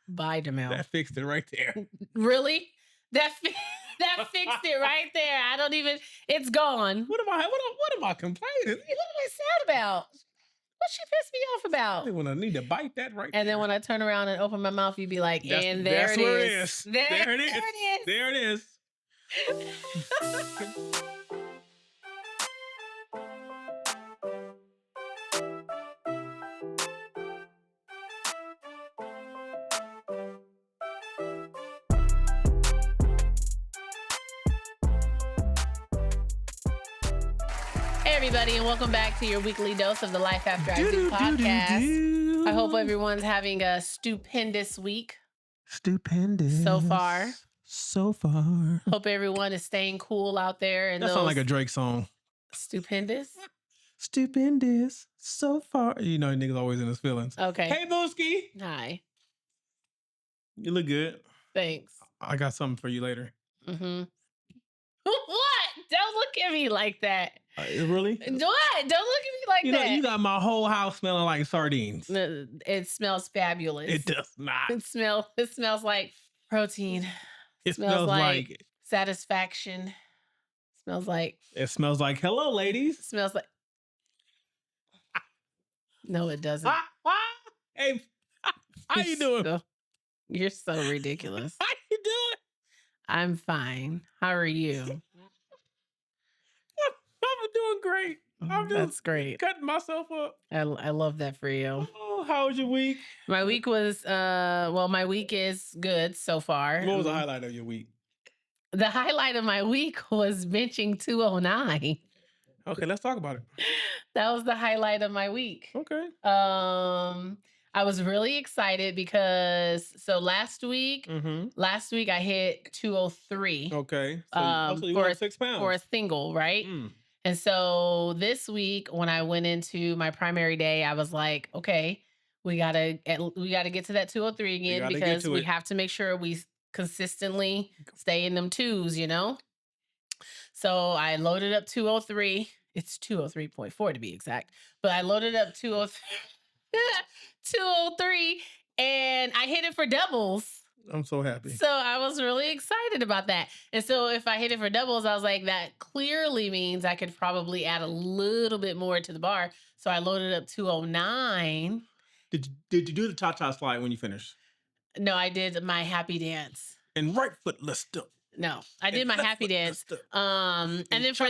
Bye, Demel. That fixed it right there. Really? That fixed it right there. I don't even. It's gone. What am I complaining? What am I sad about? What she pissed me off about? When I need to bite that right and there. then when I turn around and open my mouth, you'd be like, That's and there it where is. There it is. There it is. Hey, everybody, and welcome back to your weekly dose of the Life After I Do podcast. I hope everyone's having a stupendous week. Stupendous. So far. So far. Hope everyone is staying cool out there. And that sounds like a Drake song. Stupendous? Stupendous. So far. You know, niggas always in his feelings. Okay. Hey, Booski. Hi. You look good. Thanks. I got something for you later. Mm-hmm. What? Don't look at me like that. Really? What? Don't look at me like that. You got my whole house smelling like sardines. It smells fabulous. It does not. It smells like protein. It smells like satisfaction. It smells like hello, ladies. It smells like. No, it doesn't. Hey, how you doing? You're so ridiculous. How you doing? I'm fine. How are you? I'm doing great. That's great. Cutting myself up. I love that for you. Oh, how was your week? My week was my week is good so far. What was the highlight of your week? The highlight of my week was benching 209. Okay, let's talk about it. That was the highlight of my week. Okay. I was really excited because last week I hit 203. Okay. So you lost 6 pounds for a single, right? And so this week, when I went into my primary day, I was like, okay, we gotta get to that 203 again because we have to make sure we consistently stay in them twos, you know? So I loaded up 203. It's 203.4 to be exact. But I loaded up 203 and I hit it for doubles. I'm so happy. So I was really excited about that. And so if I hit it for doubles, I was like, that clearly means I could probably add a little bit more to the bar. So I loaded up 209. Did you do the ta-ta slide when you finished? No, I did my happy dance. And right foot lift up. No, I did my happy dance. And then for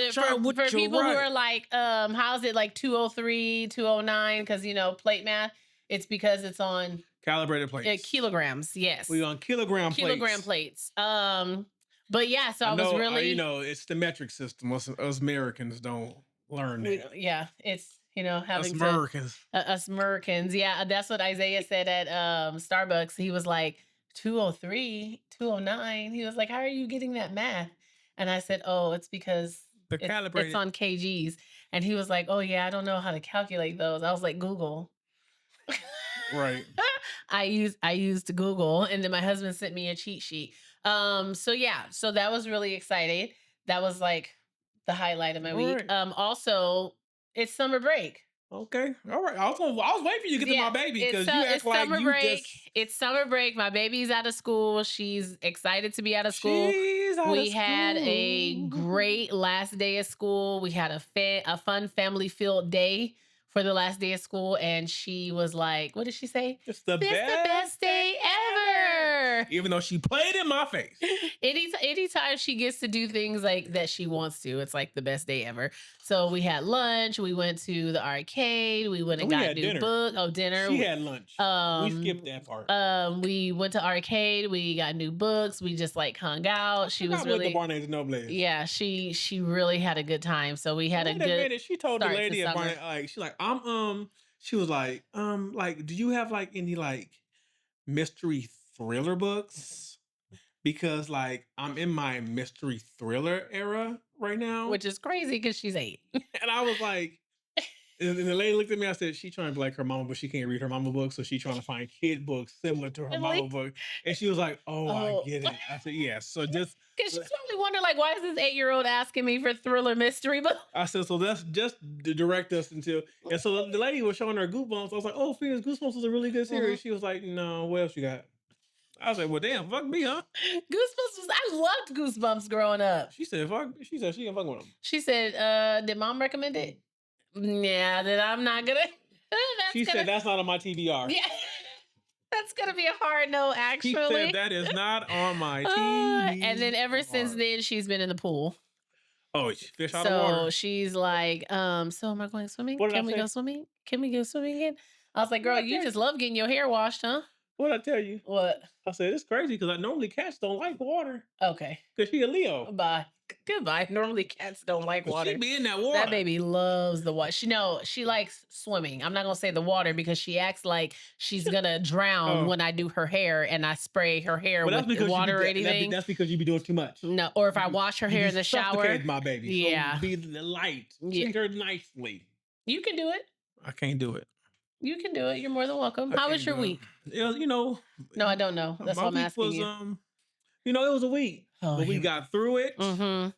people who are like, how's it like 203, 209? Because, plate math, it's because it's on calibrated plates. Kilograms, yes. We on kilogram plates. But yeah, so I was really... it's the metric system. Us Americans don't learn that. Yeah, it's, having us Americans. Yeah, that's what Isaiah said at Starbucks. He was like, 203, 209. He was like, how are you getting that math? And I said, oh, it's because it's on kgs. And he was like, oh yeah, I don't know how to calculate those. I was like, Google. Right. I used Google, and then my husband sent me a cheat sheet. So that was really exciting. That was like the highlight of my week. Also, it's summer break. Okay. All right. I was waiting for you to get to my baby because you act like summer you break. just... It's summer break. My baby's out of school. She's excited to be out of school. We had a great last day of school. We had a fun family-filled day for the last day of school, and she was like, what did she say? It's the best day ever. Even though she played in my face. Anytime she gets to do things like that she wants to, it's like the best day ever. So we had lunch. We went to the arcade. We went and got new book. Oh, dinner. She had lunch. We skipped that part. We went to arcade. We got new books. We just like hung out. She was really... the Barney's Nobles. Yeah, she really had a good time. So we had a good... She told the lady at Barney, she's like, she was like, do you have like any like mystery thriller books? Because like I'm in my mystery thriller era right now. Which is crazy because she's 8. And I was like, and the lady looked at me, I said, she trying to be like her mama, but she can't read her mama book, so she's trying to find kid books similar to her mama book. And she was like, I get it. I said, yeah. So just... Because she's probably wondering, like, why is this 8-year-old asking me for thriller mystery book? I said, so that's just to direct us until... And so the lady was showing her Goosebumps. I was like, oh, Phoenix, Goosebumps was a really good series. She was like, no, what else you got? I said, well, damn, fuck me, huh? I loved Goosebumps growing up. She said, fuck. She said she ain't fucking with him. She said, did mom recommend it? Yeah, then I'm not gonna. She said that's not on my TBR. Yeah. That's gonna be a hard no, actually. She said that is not on my TV. And then ever since then, she's been in the pool. Oh, fish out of water. So she's like, so am I going swimming? Can we go swimming? Can we go swimming again? I was like, girl, you just love getting your hair washed, huh? What did I tell you? What? I said, it's crazy because I normally cats don't like water. Okay. Because she a Leo. Bye. Goodbye. Normally cats don't like water. She be in that water. That baby loves the water. She likes swimming. I'm not gonna say the water because she acts like she's gonna drown when I do her hair and I spray her hair with water or anything. That's because you be doing too much. No, or if I wash her hair in the shower. My baby. Yeah. So be light. Treat her nicely. You can do it. I can't do it. You can do it. You're more than welcome. How was your week? You know. No, I don't know. That's what I'm asking you. You know, it was a week. But we got through it. Mm-hmm.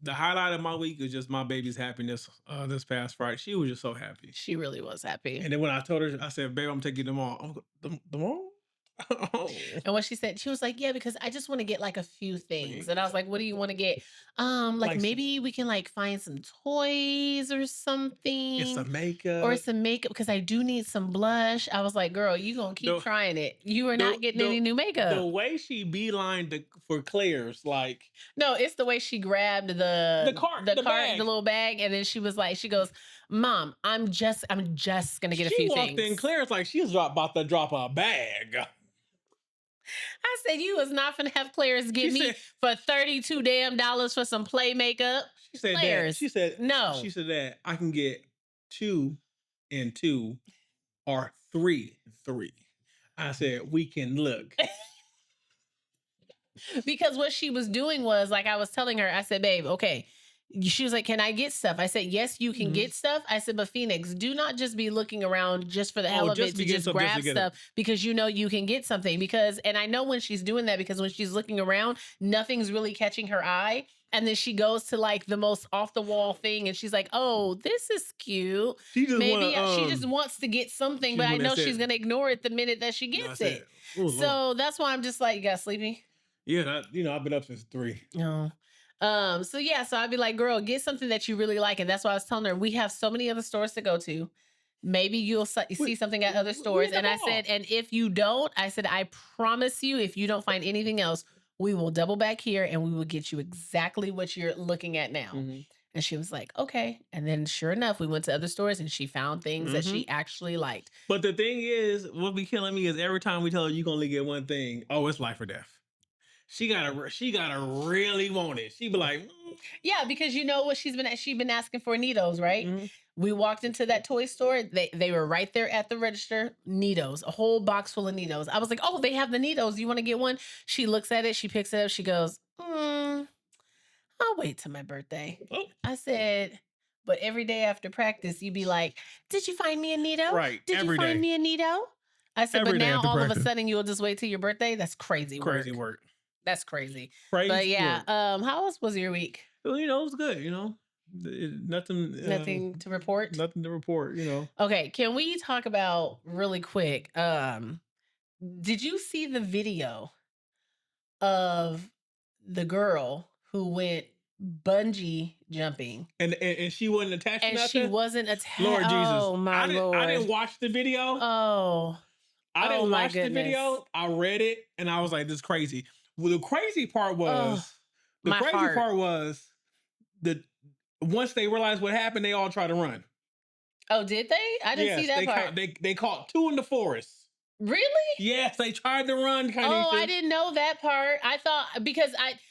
The highlight of my week was just my baby's happiness this past Friday. She was just so happy. She really was happy. And then when I told her, I said, babe, I'm taking you to the mall. The mall? Oh. And what she said, she was like, yeah, because I just want to get like a few things. And I was like, what do you want to get? Like maybe we can like find some toys or something. Get some makeup. Or some makeup because I do need some blush. I was like, girl, you gonna keep trying it. You are not getting any new makeup. The way she beelined for Claire's, like. No, it's the way she grabbed the cart, bag. the little bag, and then she was like, she goes, Mom, I'm just gonna get a few things. She walked in, Claire's like, she's about to drop a bag. I said, you was not finna have Claire's get me for $32 damn for some play makeup. She said Claire's. that. She said no. She said that I can get 2 and 2 or 3 and 3. I said, we can look. Because what she was doing was, like I was telling her, I said, babe, okay. She was like, can I get stuff? I said, yes, you can get stuff. I said, but Phoenix, do not just be looking around just for the hell of it to just grab stuff because you know you can get something. And I know when she's doing that because when she's looking around, nothing's really catching her eye. And then she goes to like the most off the wall thing and she's like, oh, this is cute. She just wants to get something, but I know she's going to ignore it the minute that she gets it. Ooh, so that's why I'm just like, you got sleepy? Yeah, I've been up since 3. No. So I'd be like, girl, get something that you really like. And that's why I was telling her, we have so many other stores to go to. Maybe you'll see something at other stores. And I said, and if you don't, I said, I promise you, if you don't find anything else, we will double back here and we will get you exactly what you're looking at now. Mm-hmm. And she was like, okay. And then sure enough, we went to other stores and she found things that she actually liked. But the thing is, what be killing me is every time we tell her you can only get one thing, oh, it's life or death. She gotta really want it. She be like, yeah, because you know what she's been asking for Neatos, right? Mm-hmm. We walked into that toy store. They were right there at the register. Neatos, a whole box full of Neatos. I was like, oh, they have the Neatos. You want to get one? She looks at it. She picks it up. She goes, I'll wait till my birthday. Oh. I said, but every day after practice, you'd be like, did you find me a Neato? Right. Did you find me a Neato? I said, but now all of a sudden you'll just wait till your birthday? That's crazy work. Crazy work. That's crazy. But yeah, how else was your week? Well, it was good, Nothing to report? Nothing to report, Okay, can we talk about really quick? Did you see the video of the girl who went bungee jumping? And she wasn't attached to nothing? She wasn't attached. Lord Jesus. Oh, my Lord. I didn't watch the video. Oh. I didn't watch the video. I read it, and I was like, this is crazy. Well, the crazy part was, that once they realized what happened, they all tried to run. Oh, did they? I didn't see that part. They caught 2 in the forest. Really? Yes, they tried to run. I didn't know that part. I thought, because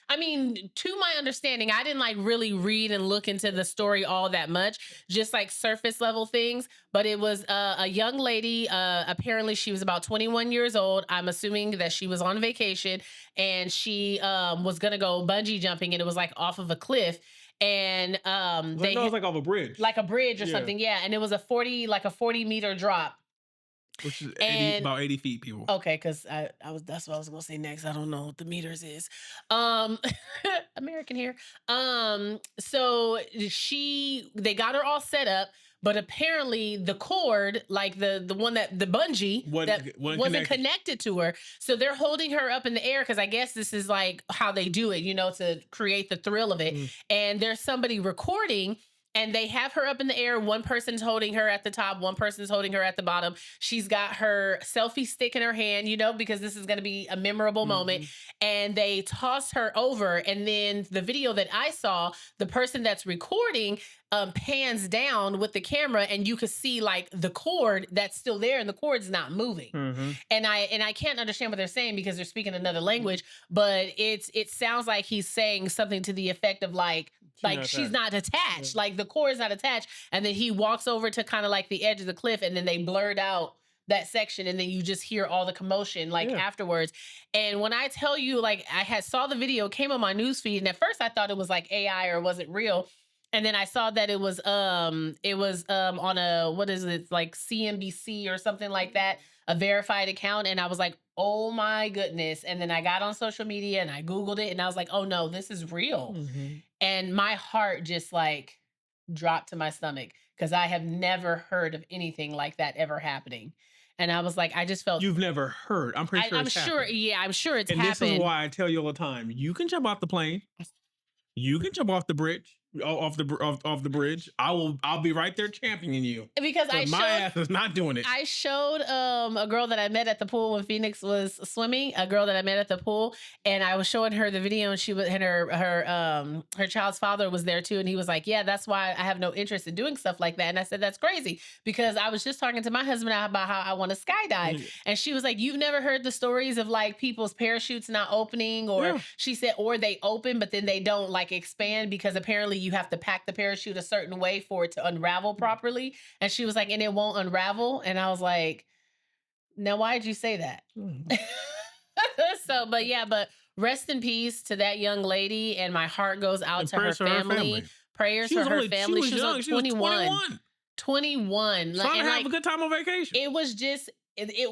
I mean, to my understanding, I didn't like really read and look into the story all that much, just like surface level things. But it was a young lady. Apparently, she was about 21 years old. I'm assuming that she was on vacation and she was gonna go bungee jumping, and it was like off of a cliff. And it was like off a bridge, or something. Yeah, and it was a 40 meter drop. Which is about 80 feet, people. Okay, because that's what I was gonna say next. I don't know what the meters is. American here. So they got her all set up, but apparently the cord, like the one that the bungee wasn't connected to her. So they're holding her up in the air because I guess this is like how they do it, to create the thrill of it. And there's somebody recording. And they have her up in the air. One person's holding her at the top. One person's holding her at the bottom. She's got her selfie stick in her hand, because this is going to be a memorable moment. And they toss her over. And then the video that I saw, the person that's recording pans down with the camera, and you could see like the cord that's still there, and the cord's not moving. And I can't understand what they're saying because they're speaking another language. But it sounds like he's saying something to the effect of like she's not attached, like the cord is not attached. And then he walks over to kind of like the edge of the cliff, and then they blurred out that section, and then you just hear all the commotion afterwards. And when I tell you, like, I saw the video, came on my newsfeed, and at first I thought it was like AI or was it real? And then I saw that it was on a, what is it, like CNBC or something like that, a verified account. And I was like, oh my goodness. And then I got on social media and I Googled it, and I was like, oh no, this is real. And my heart just like dropped to my stomach because I have never heard of anything like that ever happening. And I was like, I just felt... You've never heard. I'm pretty sure I'm sure. happened. Yeah, I'm sure it's and happened. And this is why I tell you all the time, you can jump off the plane. You can jump off the bridge. Off the bridge. I'll be right there championing you because my ass is not doing it. I showed a girl that I met at the pool when Phoenix was swimming. A girl that I met at the pool, and I was showing her the video, and she was, and her child's father was there too, and he was like, "Yeah, that's why I have no interest in doing stuff like that." And I said, "That's crazy," because I was just talking to my husband about how I want to skydive, and she was like, "You've never heard the stories of like people's parachutes not opening, or she said, or they open but then they don't like expand because apparently you have to pack the parachute a certain way for it to unravel properly." And she was like, "And it won't unravel." And I was like, "Now, why did you say that?" So, but rest in peace to that young lady. And my heart goes out to her family. Prayers for her family. She was young. 21. 21. Trying to have a good time on vacation. It was just...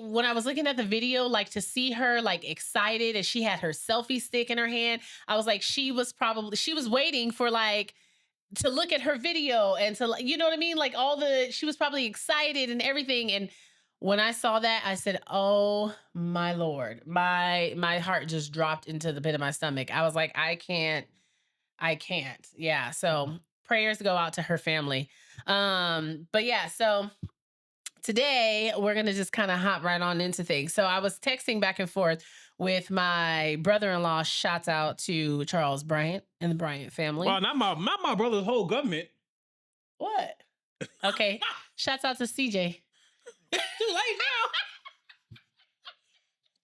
when I was looking at the video, like to see her like excited, and she had her selfie stick in her hand, I was like, she was waiting for like to look at her video and to, you know what I mean? Like she was probably excited and everything. And when I saw that, I said, oh my Lord, my heart just dropped into the pit of my stomach. I was like, I can't. Yeah. So prayers go out to her family. But yeah, so today we're going to just kind of hop right on into things. So I was texting back and forth with my brother-in-law. Shouts out to Charles Bryant and the Bryant family. Well, not my brother's whole government. What? Okay. Shouts out to CJ. Too late now.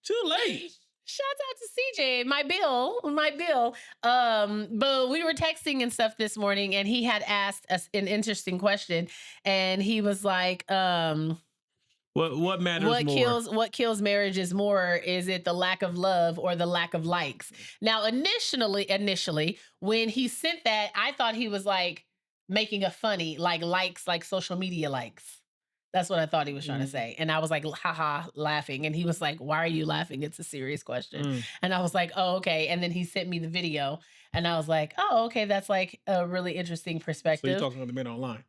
Too late. Shouts out to CJ, my bill. But we were texting and stuff this morning, and he had asked us an interesting question, and he was like, what matters more? What kills marriages more? Is it the lack of love or the lack of likes? Now, initially, when he sent that, I thought he was like making a funny, like likes, like social media likes. That's what I thought he was trying to say. And I was like, haha, laughing. And he was like, why are you laughing? It's a serious question. And I was like, oh, okay. And then he sent me the video, and I was like, oh, okay. That's like a really interesting perspective. So you're talking to the men online?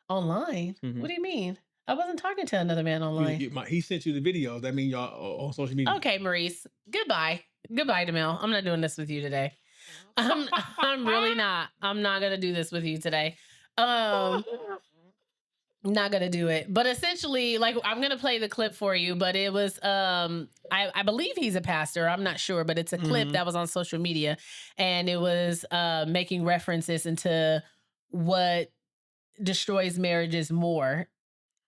Online? What do you mean? I wasn't talking to another man online. He sent you the videos. That means y'all on social media. Okay, Maurice. Goodbye, Demille. I'm not doing this with you today. I'm really not. I'm not going to do this with you today. Not gonna do it. But essentially, like, I'm gonna play the clip for you, but it was I believe he's a pastor, I'm not sure, but it's a clip that was on social media, and it was making references into what destroys marriages more.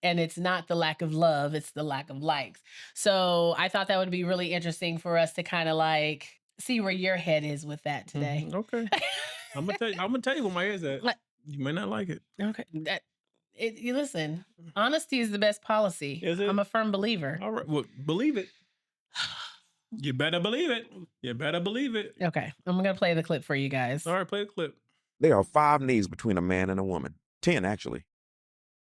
And it's not the lack of love, it's the lack of likes. So I thought that would be really interesting for us to kind of like see where your head is with that today. Okay. I'm gonna tell you where my head's at. You may not like it. Okay. You listen, honesty is the best policy. Is it? I'm a firm believer. All right. Well, believe it. You better believe it. You better believe it. Okay. I'm going to play the clip for you guys. All right, play the clip. There are 5 needs between a man and a woman. 10, actually.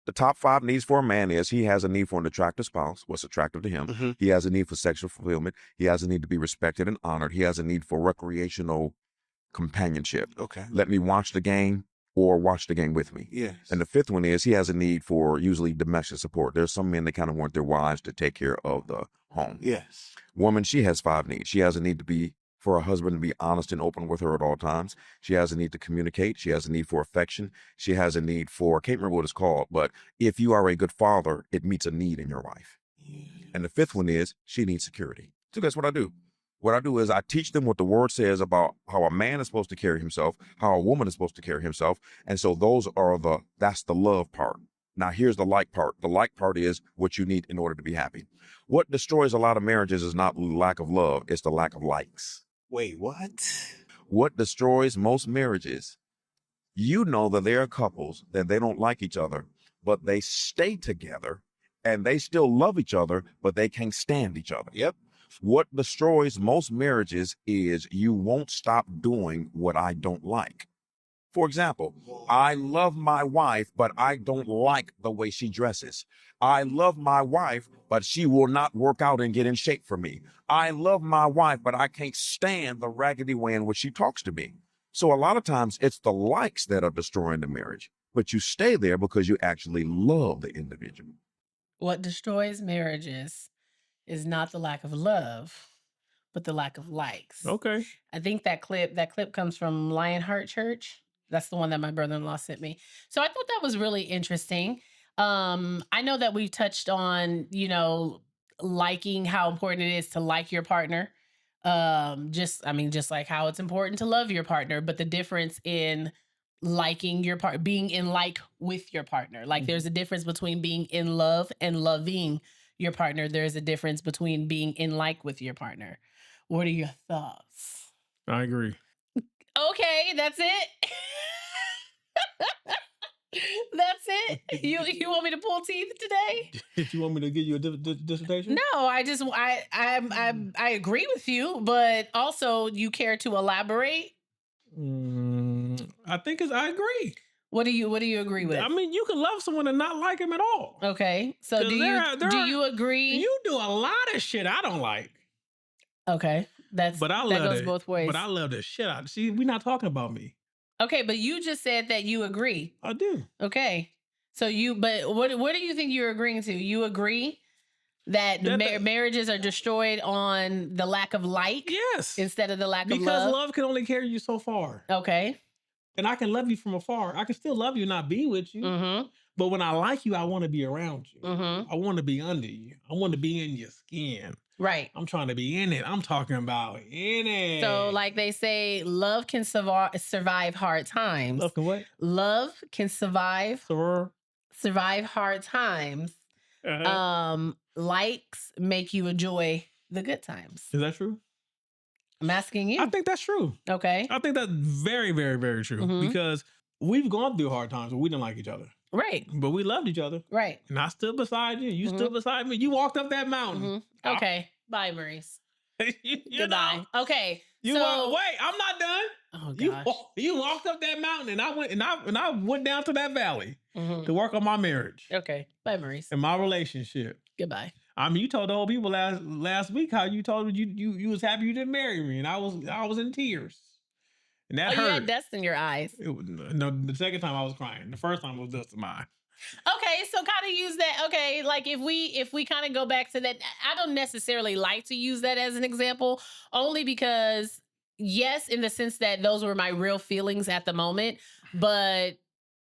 The top 5 needs for a man is he has a need for an attractive spouse, what's attractive to him. He has a need for sexual fulfillment. He has a need to be respected and honored. He has a need for recreational companionship. Okay. Let me watch the game, or watch the game with me. Yes. And the fifth one is he has a need for usually domestic support. There's some men that kind of want their wives to take care of the home. Yes. Woman, she has 5 needs. She has a need to be for her husband to be honest and open with her at all times. She has a need to communicate. She has a need for affection. She has a need for, I can't remember what it's called, but if you are a good father, it meets a need in your wife. And the fifth one is she needs security. So guess what I do? What I do is I teach them what the word says about how a man is supposed to carry himself, how a woman is supposed to carry himself. And so that's the love part. Now here's the like part. The like part is what you need in order to be happy. What destroys a lot of marriages is not lack of love, it's the lack of likes. Wait, what? What destroys most marriages? You know that there are couples that they don't like each other, but they stay together and they still love each other, but they can't stand each other. Yep. What destroys most marriages is you won't stop doing what I don't like. For example, I love my wife, but I don't like the way she dresses. I love my wife, but she will not work out and get in shape for me. I love my wife, but I can't stand the raggedy way in which she talks to me. So a lot of times it's the likes that are destroying the marriage, but you stay there because you actually love the individual. What destroys marriages is not the lack of love, but the lack of likes. Okay. I think that clip comes from Lionheart Church. That's the one that my brother-in-law sent me. So I thought that was really interesting. I know that we've touched on, liking, how important it is to like your partner. Just like how it's important to love your partner, but the difference in liking your partner, being in like with your partner. Like there's a difference between being in love and loving your partner. There's a difference between being in like with your partner. What are your thoughts? I agree. Okay, that's it. That's it. You want me to pull teeth today? Did you want me to give you a dissertation? No, I agree with you, but also you care to elaborate. I agree. What do you agree with? I mean, you can love someone and not like him at all. Okay, so do you agree? You do a lot of shit I don't like. Okay, that goes both ways. But I love the shit out. See, we're not talking about me. Okay, but you just said that you agree. I do. Okay, so but what do you think you're agreeing to? You agree that marriages are destroyed on the lack of like? Yes. Instead of the lack of love? Because love can only carry you so far. Okay. And I can love you from afar. I can still love you, not be with you. Mm-hmm. But when I like you, I want to be around you. Mm-hmm. I want to be under you. I want to be in your skin. Right. I'm trying to be in it. I'm talking about in it. So like they say, love can survive hard times. Love can what? Love can survive hard times. Uh-huh. Likes make you enjoy the good times. Is that true? I'm asking you. I think that's true. Okay. I think that's very, very, very true. Mm-hmm. Because we've gone through hard times where we didn't like each other. Right. But we loved each other. Right. And I stood beside you. You stood beside me. You walked up that mountain. Mm-hmm. Okay. Bye, Maurice. Goodbye. Okay. Wait, I'm not done. Oh gosh. You walked up that mountain and I went down to that valley to work on my marriage. Okay. Bye, Maurice. And my relationship. Goodbye. I mean, you told the whole people last week how you told you was happy you didn't marry me, and I was in tears. And that hurt. You had dust in your eyes. No, the second time I was crying. The first time was dust in my eye. Okay, so kind of use that. Okay, like if we kind of go back to that, I don't necessarily like to use that as an example, only because yes, in the sense that those were my real feelings at the moment, but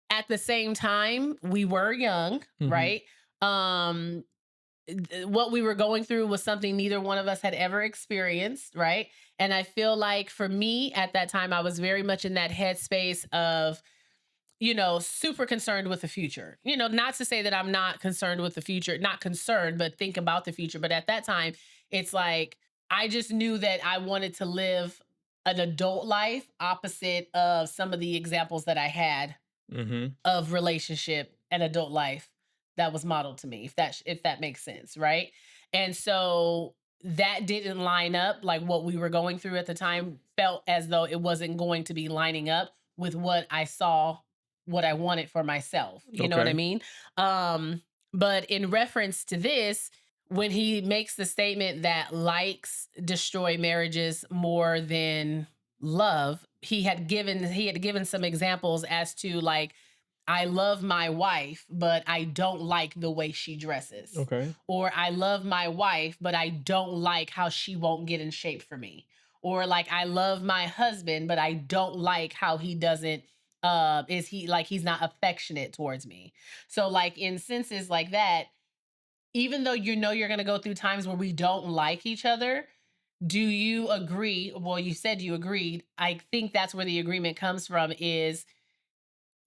at the same time, we were young, right? What we were going through was something neither one of us had ever experienced, right? And I feel like for me at that time, I was very much in that headspace of, super concerned with the future. Not to say that I'm not concerned with the future, not concerned, but think about the future. But at that time, it's like, I just knew that I wanted to live an adult life opposite of some of the examples that I had of relationship and adult life that was modeled to me, if that makes sense, right? And so that didn't line up. Like what we were going through at the time felt as though it wasn't going to be lining up with what I saw, what I wanted for myself. You know what I mean? But in reference to this, when he makes the statement that likes destroy marriages more than love, he had given some examples as to like, I love my wife, but I don't like the way she dresses. Okay. Or I love my wife, but I don't like how she won't get in shape for me. Or like, I love my husband, but I don't like how he doesn't he's not affectionate towards me. So like in senses like that, even though you know you're going to go through times where we don't like each other, do you agree? Well, you said you agreed. I think that's where the agreement comes from, is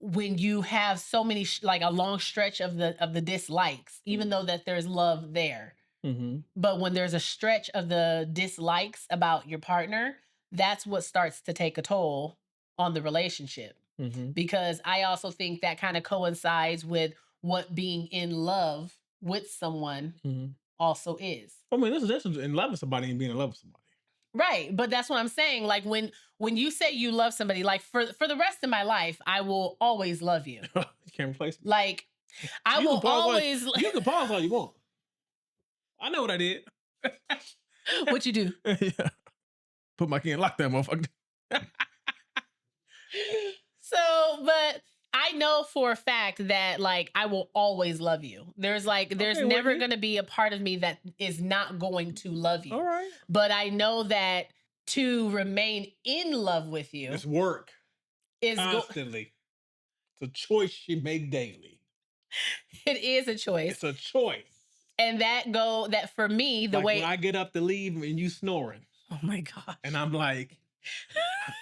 when you have so many like a long stretch of the dislikes, even though that there's love there. Mm-hmm. But when there's a stretch of the dislikes about your partner, that's what starts to take a toll on the relationship. Mm-hmm. Because I also think that kind of coincides with what being in love with someone also is. I mean, this is in love with somebody and being in love with somebody. Right. But that's what I'm saying. Like when you say you love somebody, like for the rest of my life, I will always love you. You can't replace me. Like I will always. You can pause all you want. I know what I did. What you do? Yeah. Put my key in lock that motherfucker. So, but I know for a fact that like I will always love you. There's never going to be a part of me that is not going to love you. All right. But I know that to remain in love with you, it's work. Is constantly. It's a choice you make daily. It is a choice. It's a choice. And that for me, the way when I get up to leave and you snoring. Oh my God. And I'm like,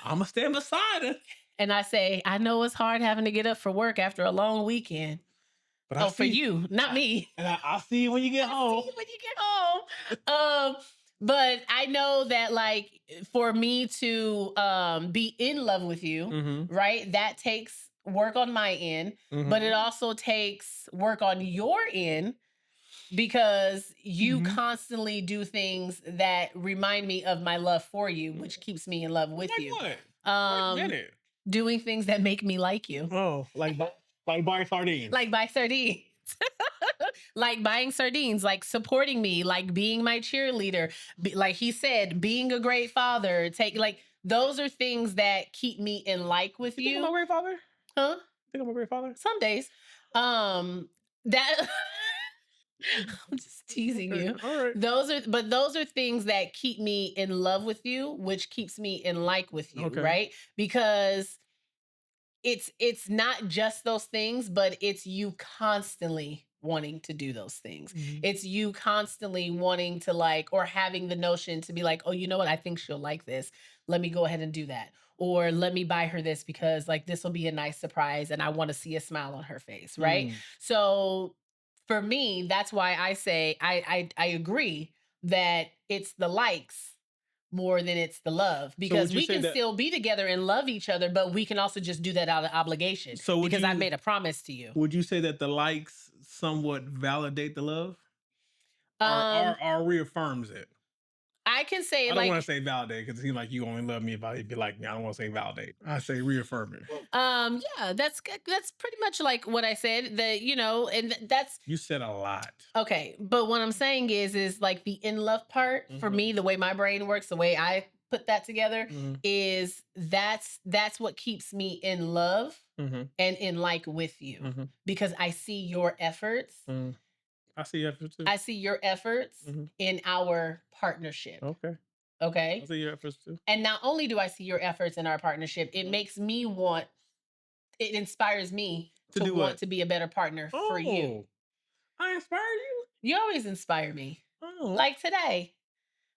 I'm going to stand beside her. And I say, I know it's hard having to get up for work after a long weekend. But for you, not me. And I'll see you when you get home. See you when you get home. But I know that like for me to be in love with you, right? That takes work on my end, but it also takes work on your end, because you constantly do things that remind me of my love for you, which keeps me in love with you. What? Wait a minute. Doing things that make me like you. Oh, like buying sardines. Like buy sardines. Like buying sardines, like supporting me, like being my cheerleader, like he said, being a great father. Those are things that keep me in like with you. Think I'm a great father? Huh? Think I'm a great father? Some days. That I'm just teasing you. All right. Those are things that keep me in love with you, which keeps me in like with you, right? Because it's not just those things, but it's you constantly wanting to do those things. It's you constantly wanting to like, or having the notion to be like, oh, you know what? I think she'll like this. Let me go ahead and do that. Or let me buy her this because like this will be a nice surprise and I want to see a smile on her face, right? So for me, that's why I say I agree that it's the likes more than it's the love, because we can still be together and love each other, but we can also just do that out of obligation. So because I made a promise to you. Would you say that the likes somewhat validate the love, or reaffirms it? I can say I don't want to say validate because it seems like you only love me if you like me. I don't want to say validate. I say reaffirm it. Yeah, that's pretty much like what I said. That and that's you said a lot. Okay, but what I'm saying is like the in love part for me, the way my brain works, the way I put that together is that's what keeps me in love and in like with you, because I see your efforts. I see efforts too. I see your efforts in our partnership. Okay. I see your efforts too. And not only do I see your efforts in our partnership, it makes me it inspires me to want to be a better partner for you. I inspire you? You always inspire me. Oh. Like today,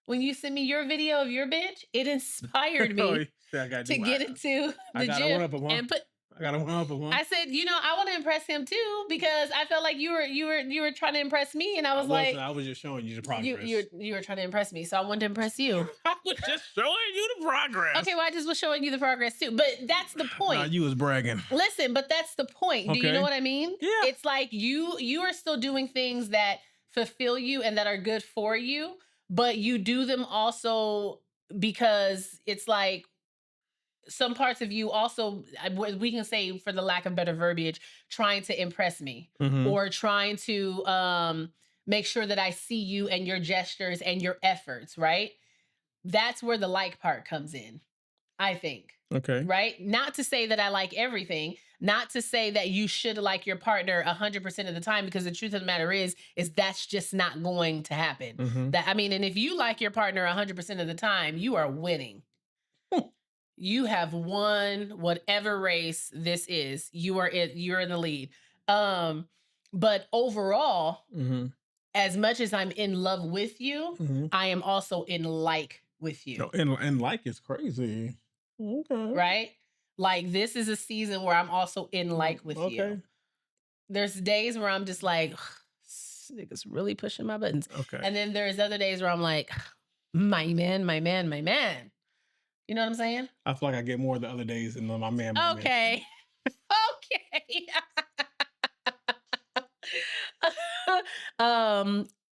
when you sent me your video of your bitch, it inspired me to get into the gym and put. I got to one up one. I said, I want to impress him too, because I felt like you were trying to impress me, and I was like, I was just showing you the progress. You were trying to impress me, so I wanted to impress you. I was just showing you the progress. Okay, well, I just was showing you the progress too, but that's the point. Nah, you was bragging. Listen, but that's the point. Do you know what I mean? Yeah. It's like you are still doing things that fulfill you and that are good for you, but you do them also because it's like, some parts of you also, we can say, for the lack of better verbiage, trying to impress me or trying to make sure that I see you and your gestures and your efforts, right? That's where the like part comes in. I think. Okay. Right? Not to say that I like everything, not to say that you should like your partner 100% of the time, because the truth of the matter is that's just not going to happen. That, I mean, and if you like your partner 100% of the time, you are winning. You have won whatever race this is. You're in the lead. But overall, as much as I'm in love with you, I am also in like with you. No, and like is crazy. Okay. Right? Like, this is a season where I'm also in like with you. There's days where I'm just like, this nigga's really pushing my buttons. Okay. And then there's other days where I'm like, my man, my man, my man. You know what I'm saying? I feel like I get more the other days than my man. Okay. Okay.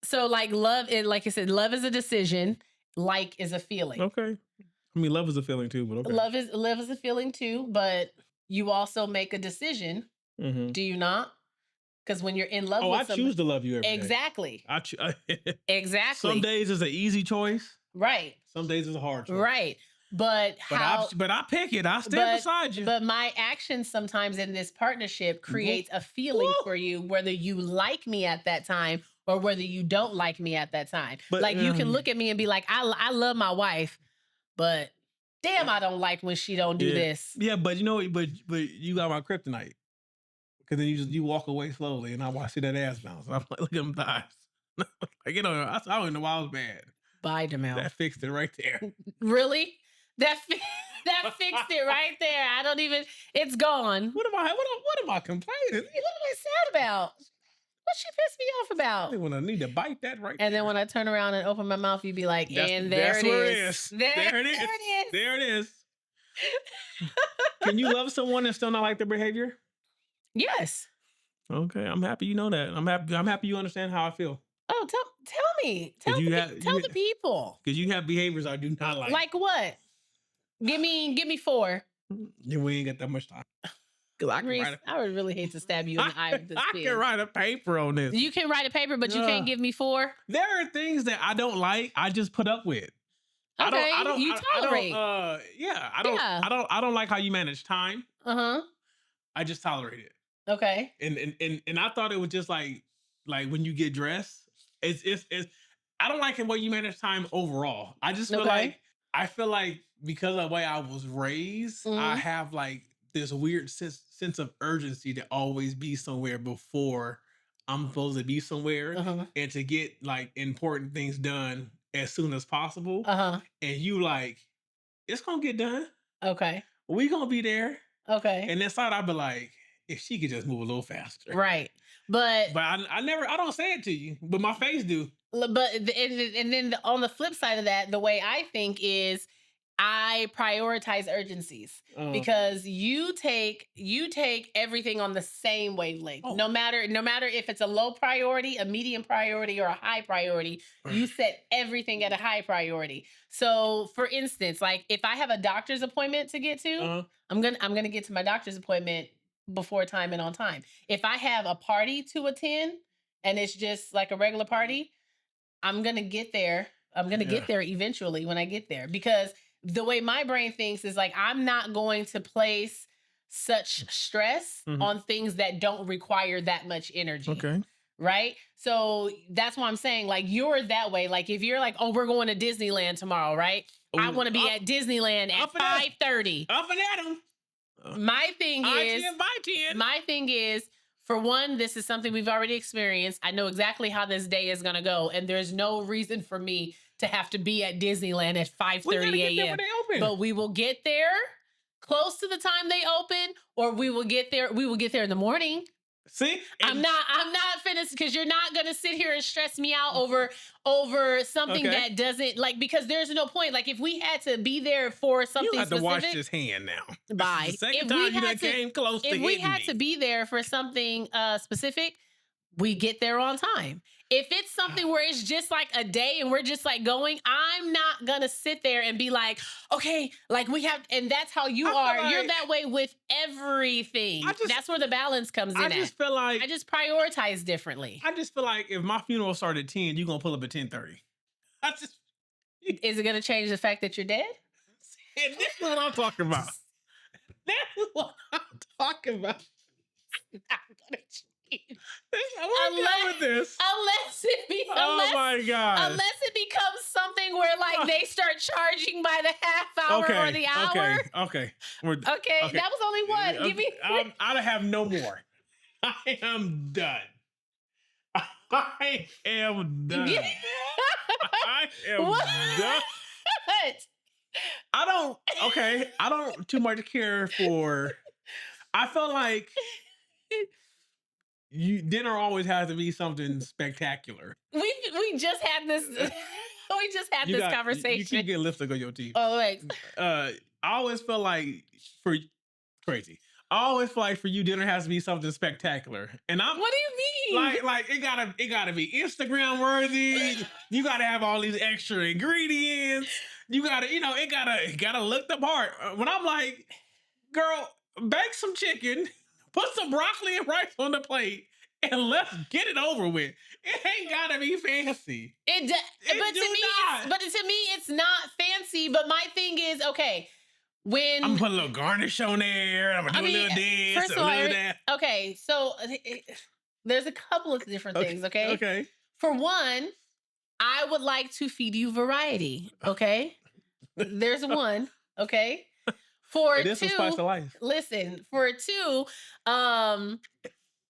So like love is, like I said, love is a decision. Like is a feeling. Okay. I mean, love is a feeling too, but okay. Love is a feeling too, but you also make a decision. Do you not? Because when you're in love with somebody, I choose to love you every day. Exactly. Exactly. Some days is an easy choice. Right. Some days is a hard choice. Right. But I pick it. I stand beside you. But my actions sometimes in this partnership creates a feeling for you, whether you like me at that time or whether you don't like me at that time. But, like, you can look at me and be like, I love my wife, but damn, I don't like when she don't do this. Yeah, but you know, but you got my kryptonite. Because then you walk away slowly, and I see that ass bounce. And I'm like, look at them thighs. Like, you know, I don't know why I was bad. Bye, Demel. That fixed it right there. Really? That fixed it right there. I don't even. It's gone. What am I complaining? What am I sad about? What she pissed me off about? When I need to bite that right. And then when I turn around and open my mouth, you'd be like, and there it is. There it is. There it is. Can you love someone and still not like their behavior? Yes. Okay, I'm happy you know that. I'm happy you understand how I feel. Oh, tell me. Tell the people. Because you have behaviors I do not like. Like what? Give me 4. We ain't got that much time. I would really hate to stab you in the eye with this I can write a paper on this. You can write a paper, but you can't give me 4? There are things that I don't like. I just put up with. Okay, you tolerate. I don't like how you manage time. I just tolerate it. Okay. And I thought it was just like when you get dressed, it's I don't like the way you manage time overall. I just feel like because of the way I was raised, I have like this weird sense of urgency to always be somewhere before I'm supposed to be somewhere, and to get like important things done as soon as possible. And you like, it's gonna get done. Okay. We gonna be there. Okay. And inside I'd be like, if she could just move a little faster. Right. But I don't say it to you, but my face do. But and then on the flip side of that, the way I think is I prioritize urgencies, because you take everything on the same wavelength. No matter if it's a low priority, a medium priority, or a high priority, you set everything at a high priority. So, for instance, like if I have a doctor's appointment to get to, I'm gonna get to my doctor's appointment before time and on time. If I have a party to attend and it's just like a regular party, I'm gonna get there. I'm gonna get there eventually when I get there, because the way my brain thinks is like, I'm not going to place such stress on things that don't require that much energy. Okay. Right? So that's why I'm saying, like, you're that way. Like, if you're like, oh, we're going to Disneyland tomorrow, right? I want to be at Disneyland at 5:30. Up and at 'em. My thing is, for one, this is something we've already experienced. I know exactly how this day is going to go, and there's no reason for me to have to be at Disneyland at 5:30 a.m. But we will get there close to the time they open, or we will get there in the morning. See? I'm not finished, because you're not gonna sit here and stress me out over something that doesn't, like, because there's no point. Like, if we had to be there for something specific, you have to wash this hand now. Bye. The second time you done came close to hitting me. If we had to be there for something specific, we get there on time. If it's something where it's just like a day and we're just like going, I'm not gonna sit there and be like, okay, like we have, and that's how you are. Like, you're that way with everything. That's where the balance comes in. I just prioritize differently. I just feel like if my funeral started at 10, you're gonna pull up at 10:30. Is it gonna change the fact that you're dead? And this is what I'm talking about. That's what I'm talking about. I'm gonna cheat. With this. Oh my God. Unless it becomes something where like they start charging by the half hour or the hour. Okay. Okay. That was only one. Give me. I have no more. I am done. I am done. I am done. I don't too much care for. I feel like dinner always has to be something spectacular. We just had this. We just had this conversation. You can get lipstick on your teeth. Oh, like. I always feel like crazy. I always feel like for you, dinner has to be something spectacular. And I'm. What do you mean? Like it gotta be Instagram worthy. You gotta have all these extra ingredients. You gotta, it gotta look the part. When I'm like, girl, bake some chicken, put some broccoli and rice on the plate, and let's get it over with. It ain't gotta be fancy. But to me, it's not fancy. But my thing is, okay, when I'm gonna put a little garnish on there, I'm gonna do a little this, first of all, little that. Okay, so there's a couple of different things. Okay. Okay. For one, I would like to feed you variety. Okay. There's one. Okay. For this is spice of life. Listen, for two,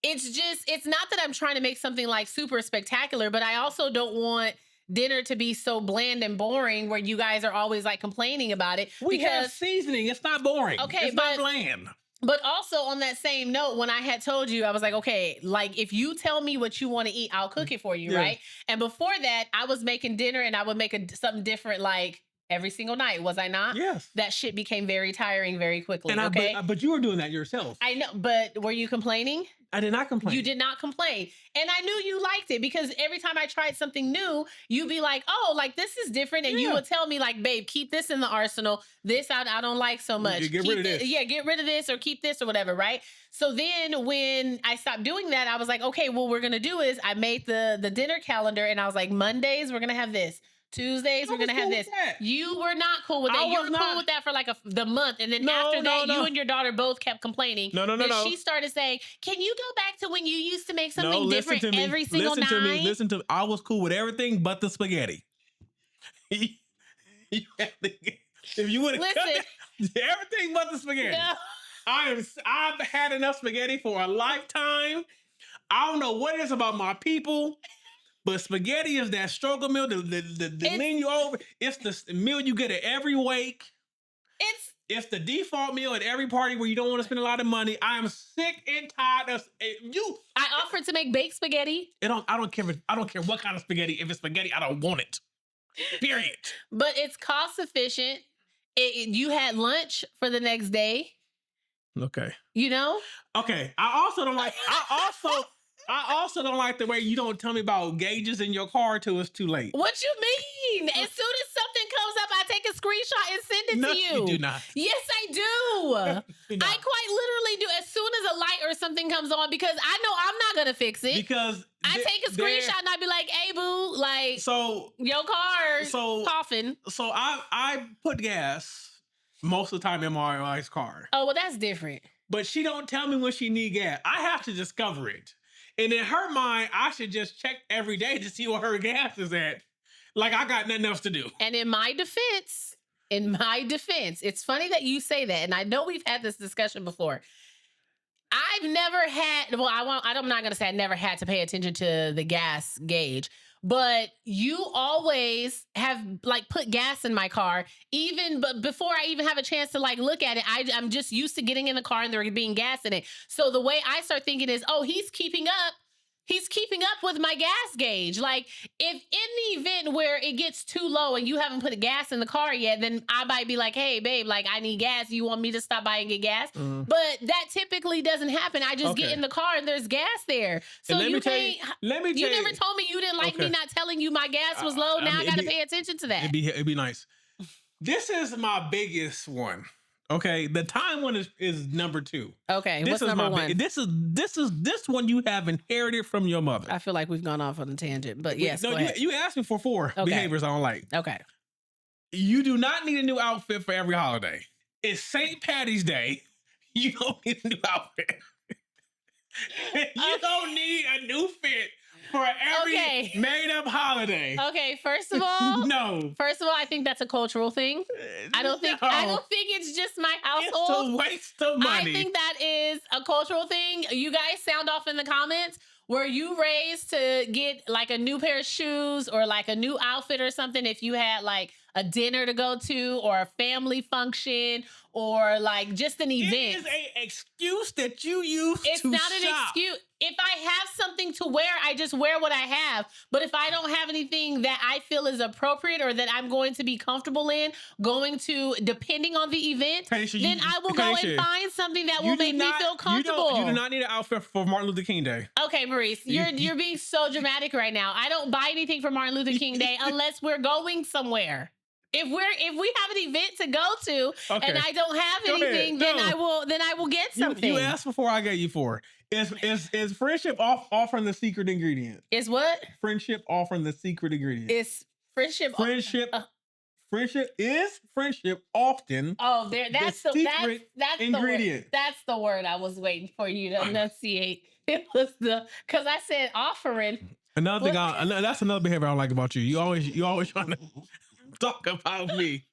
it's not that I'm trying to make something like super spectacular, but I also don't want dinner to be so bland and boring where you guys are always like complaining about it. We have seasoning. It's not boring. Okay, it's not bland. But also on that same note, when I had told you, I was like, okay, like if you tell me what you want to eat, I'll cook it for you, right? And before that, I was making dinner and I would make something different like every single night, was I not? Yes. That shit became very tiring very quickly, and but you were doing that yourself. I know, but were you complaining? I did not complain. You did not complain. And I knew you liked it because every time I tried something new, you'd be like, oh, like this is different. And you would tell me like, babe, keep this in the arsenal. This I don't like so much. Get rid of this. Yeah, get rid of this or keep this or whatever, right? So then when I stopped doing that, I was like, okay, what we're going to do is I made the dinner calendar and I was like, Mondays, we're going to have this. Tuesdays, we're going to have this. You were not cool with that. You were cool with that for like the month. And then after that, you and your daughter both kept complaining. No. She started saying, can you go back to when you used to make something different every single night? Listen to me. I was cool with everything but the spaghetti. If you would have cut everything but the spaghetti. No. I've had enough spaghetti for a lifetime. I don't know what it is about my people. But spaghetti is that struggle meal, the menu over. It's the meal you get at every wake. It's the default meal at every party where you don't want to spend a lot of money. I am sick and tired of you. I offered to make baked spaghetti. I don't care what kind of spaghetti. If it's spaghetti, I don't want it. Period. But it's cost efficient. You had lunch for the next day. Okay. You know? Okay. I also don't like the way you don't tell me about gauges in your car till it's too late. What you mean? As soon as something comes up, I take a screenshot and send it to you. No, you do not. Yes, I do. I quite literally do. As soon as a light or something comes on, because I know I'm not gonna fix it. Because I take a screenshot and I be like, "Hey, boo, like, your car coughing." So I put gas most of the time in my wife's car. Oh, well, that's different. But she don't tell me when she need gas. I have to discover it. And in her mind, I should just check every day to see what her gas is at. Like I got nothing else to do. And in my defense, it's funny that you say that. And I know we've had this discussion before. I've never had, I'm not going to say I never had to pay attention to the gas gauge. But you always have like put gas in my car, but before I even have a chance to like look at it, I'm just used to getting in the car and there being gas in it. So the way I start thinking is, oh, he's keeping up with my gas gauge. Like if in the event where it gets too low and you haven't put a gas in the car yet, then I might be like, hey babe, like I need gas. You want me to stop by and get gas? But that typically doesn't happen. I just get in the car and there's gas there. So you never told me you didn't like me not telling you my gas was low. Now I got to pay attention to that. It'd be nice. This is my biggest one. Okay, the time one is number 2. Okay, what's number 1? This one you have inherited from your mother. I feel like we've gone off on a tangent, but yes. No, you asked me for 4 behaviors I don't like. Okay. You do not need a new outfit for every holiday. It's St. Patty's Day. You don't need a new outfit. You don't need a new fit for every made up holiday. Okay, first of all, no. First of all, I think that's a cultural thing. I don't think it's just my household. It's a waste of money. I think that is a cultural thing. You guys sound off in the comments. Were you raised to get like a new pair of shoes or like a new outfit or something if you had like a dinner to go to or a family function or like just an event? It is an excuse that you use It's to not shop. an excuse. If I have something to wear, I just wear what I have. But if I don't have anything that I feel is appropriate or that I'm going to be comfortable in, depending on the event, then I will go and find something that will make me feel comfortable. You do not need an outfit for Martin Luther King Day. Okay, Maurice, you're being so dramatic right now. I don't buy anything for Martin Luther King Day unless we're going somewhere. If we have an event to go to and I don't have anything, then I will get something. You asked before I gave you four. Is friendship offering the secret ingredient? Is what? Friendship offering the secret ingredient. Is friendship friendship often? Oh, that's the secret ingredient. That's the word I was waiting for you to enunciate. It was because I said offering. Another thing, that's another behavior I don't like about you. You always trying to talk about me.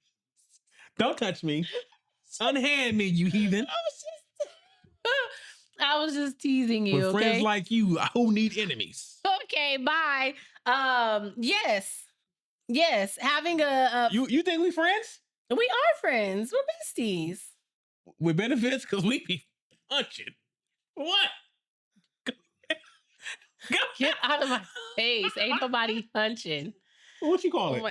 Don't touch me. Unhand me, you heathen. I was just teasing you. With friends like you, who need enemies. Okay, bye. Yes. Having a you think we friends? We are friends. We're besties. With benefits, because we be punching. What? Get out of my face! Ain't nobody punching. What you call it?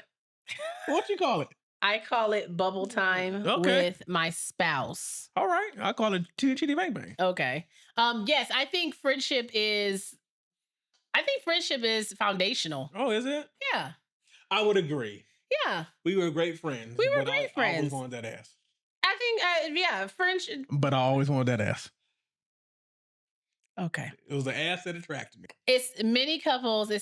What you call it? I call it bubble time with my spouse. All right. I call it chitty bang bang. Okay. Yes, I think friendship is foundational. Oh, is it? Yeah. I would agree. Yeah. We were great friends. We were great friends. I always wanted that ass. I think, friendship. But I always wanted that ass. Okay. It was the ass that attracted me. It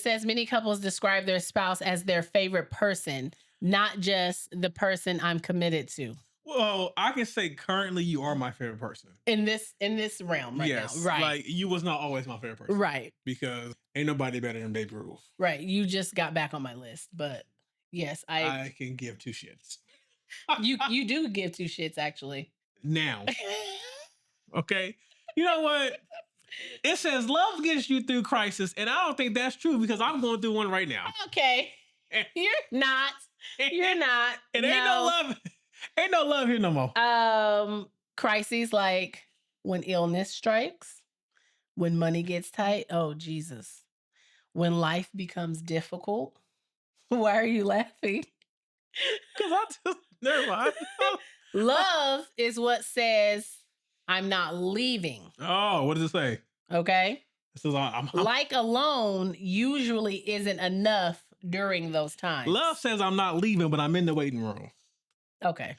says many couples describe their spouse as their favorite person, not just the person I'm committed to. Well, I can say currently you are my favorite person. In this realm right now. Right. Like you was not always my favorite person. Right. Because ain't nobody better than Baby Ruth. Right. You just got back on my list. But yes, I can give two shits. you do give two shits actually. Now. Okay. You know what? It says love gets you through crisis, and I don't think that's true because I'm going through one right now. Okay. You're not. You're not. It ain't no love. Ain't no love here no more. Crises like when illness strikes, when money gets tight. Oh, Jesus. When life becomes difficult. Why are you laughing? Because never mind. Love is what says, I'm not leaving. Oh, what does it say? Okay. It says, like alone usually isn't enough during those times. Love says I'm not leaving, but I'm in the waiting room. Okay.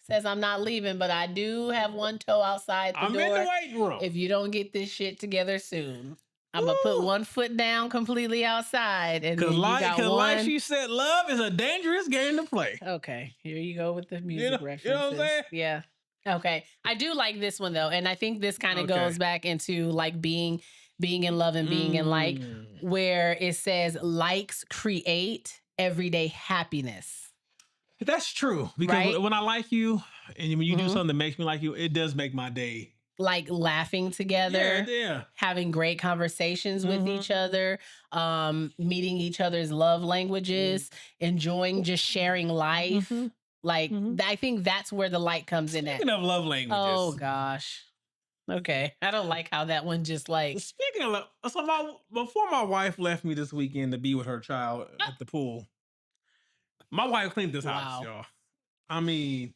Says I'm not leaving, but I do have one toe outside the door. I'm in the waiting room. If you don't get this shit together soon, I'm going to put one foot down completely outside. And then like she said, love is a dangerous game to play. Okay. Here you go with the music references. You know what I'm saying? Yeah. Okay. I do like this one though. And I think this kind of goes back into like being in love and being in like, where it says likes create everyday happiness. That's true. Because when I like you and when you do something that makes me like you, it does make my day. Like laughing together, having great conversations with each other, meeting each other's love languages, enjoying just sharing life. Like, I think that's where the light comes in at. Speaking of love languages. Oh, gosh. Okay. I don't like how that one just like. Speaking of love, before my wife left me this weekend to be with her child at the pool, my wife cleaned this house, y'all. I mean,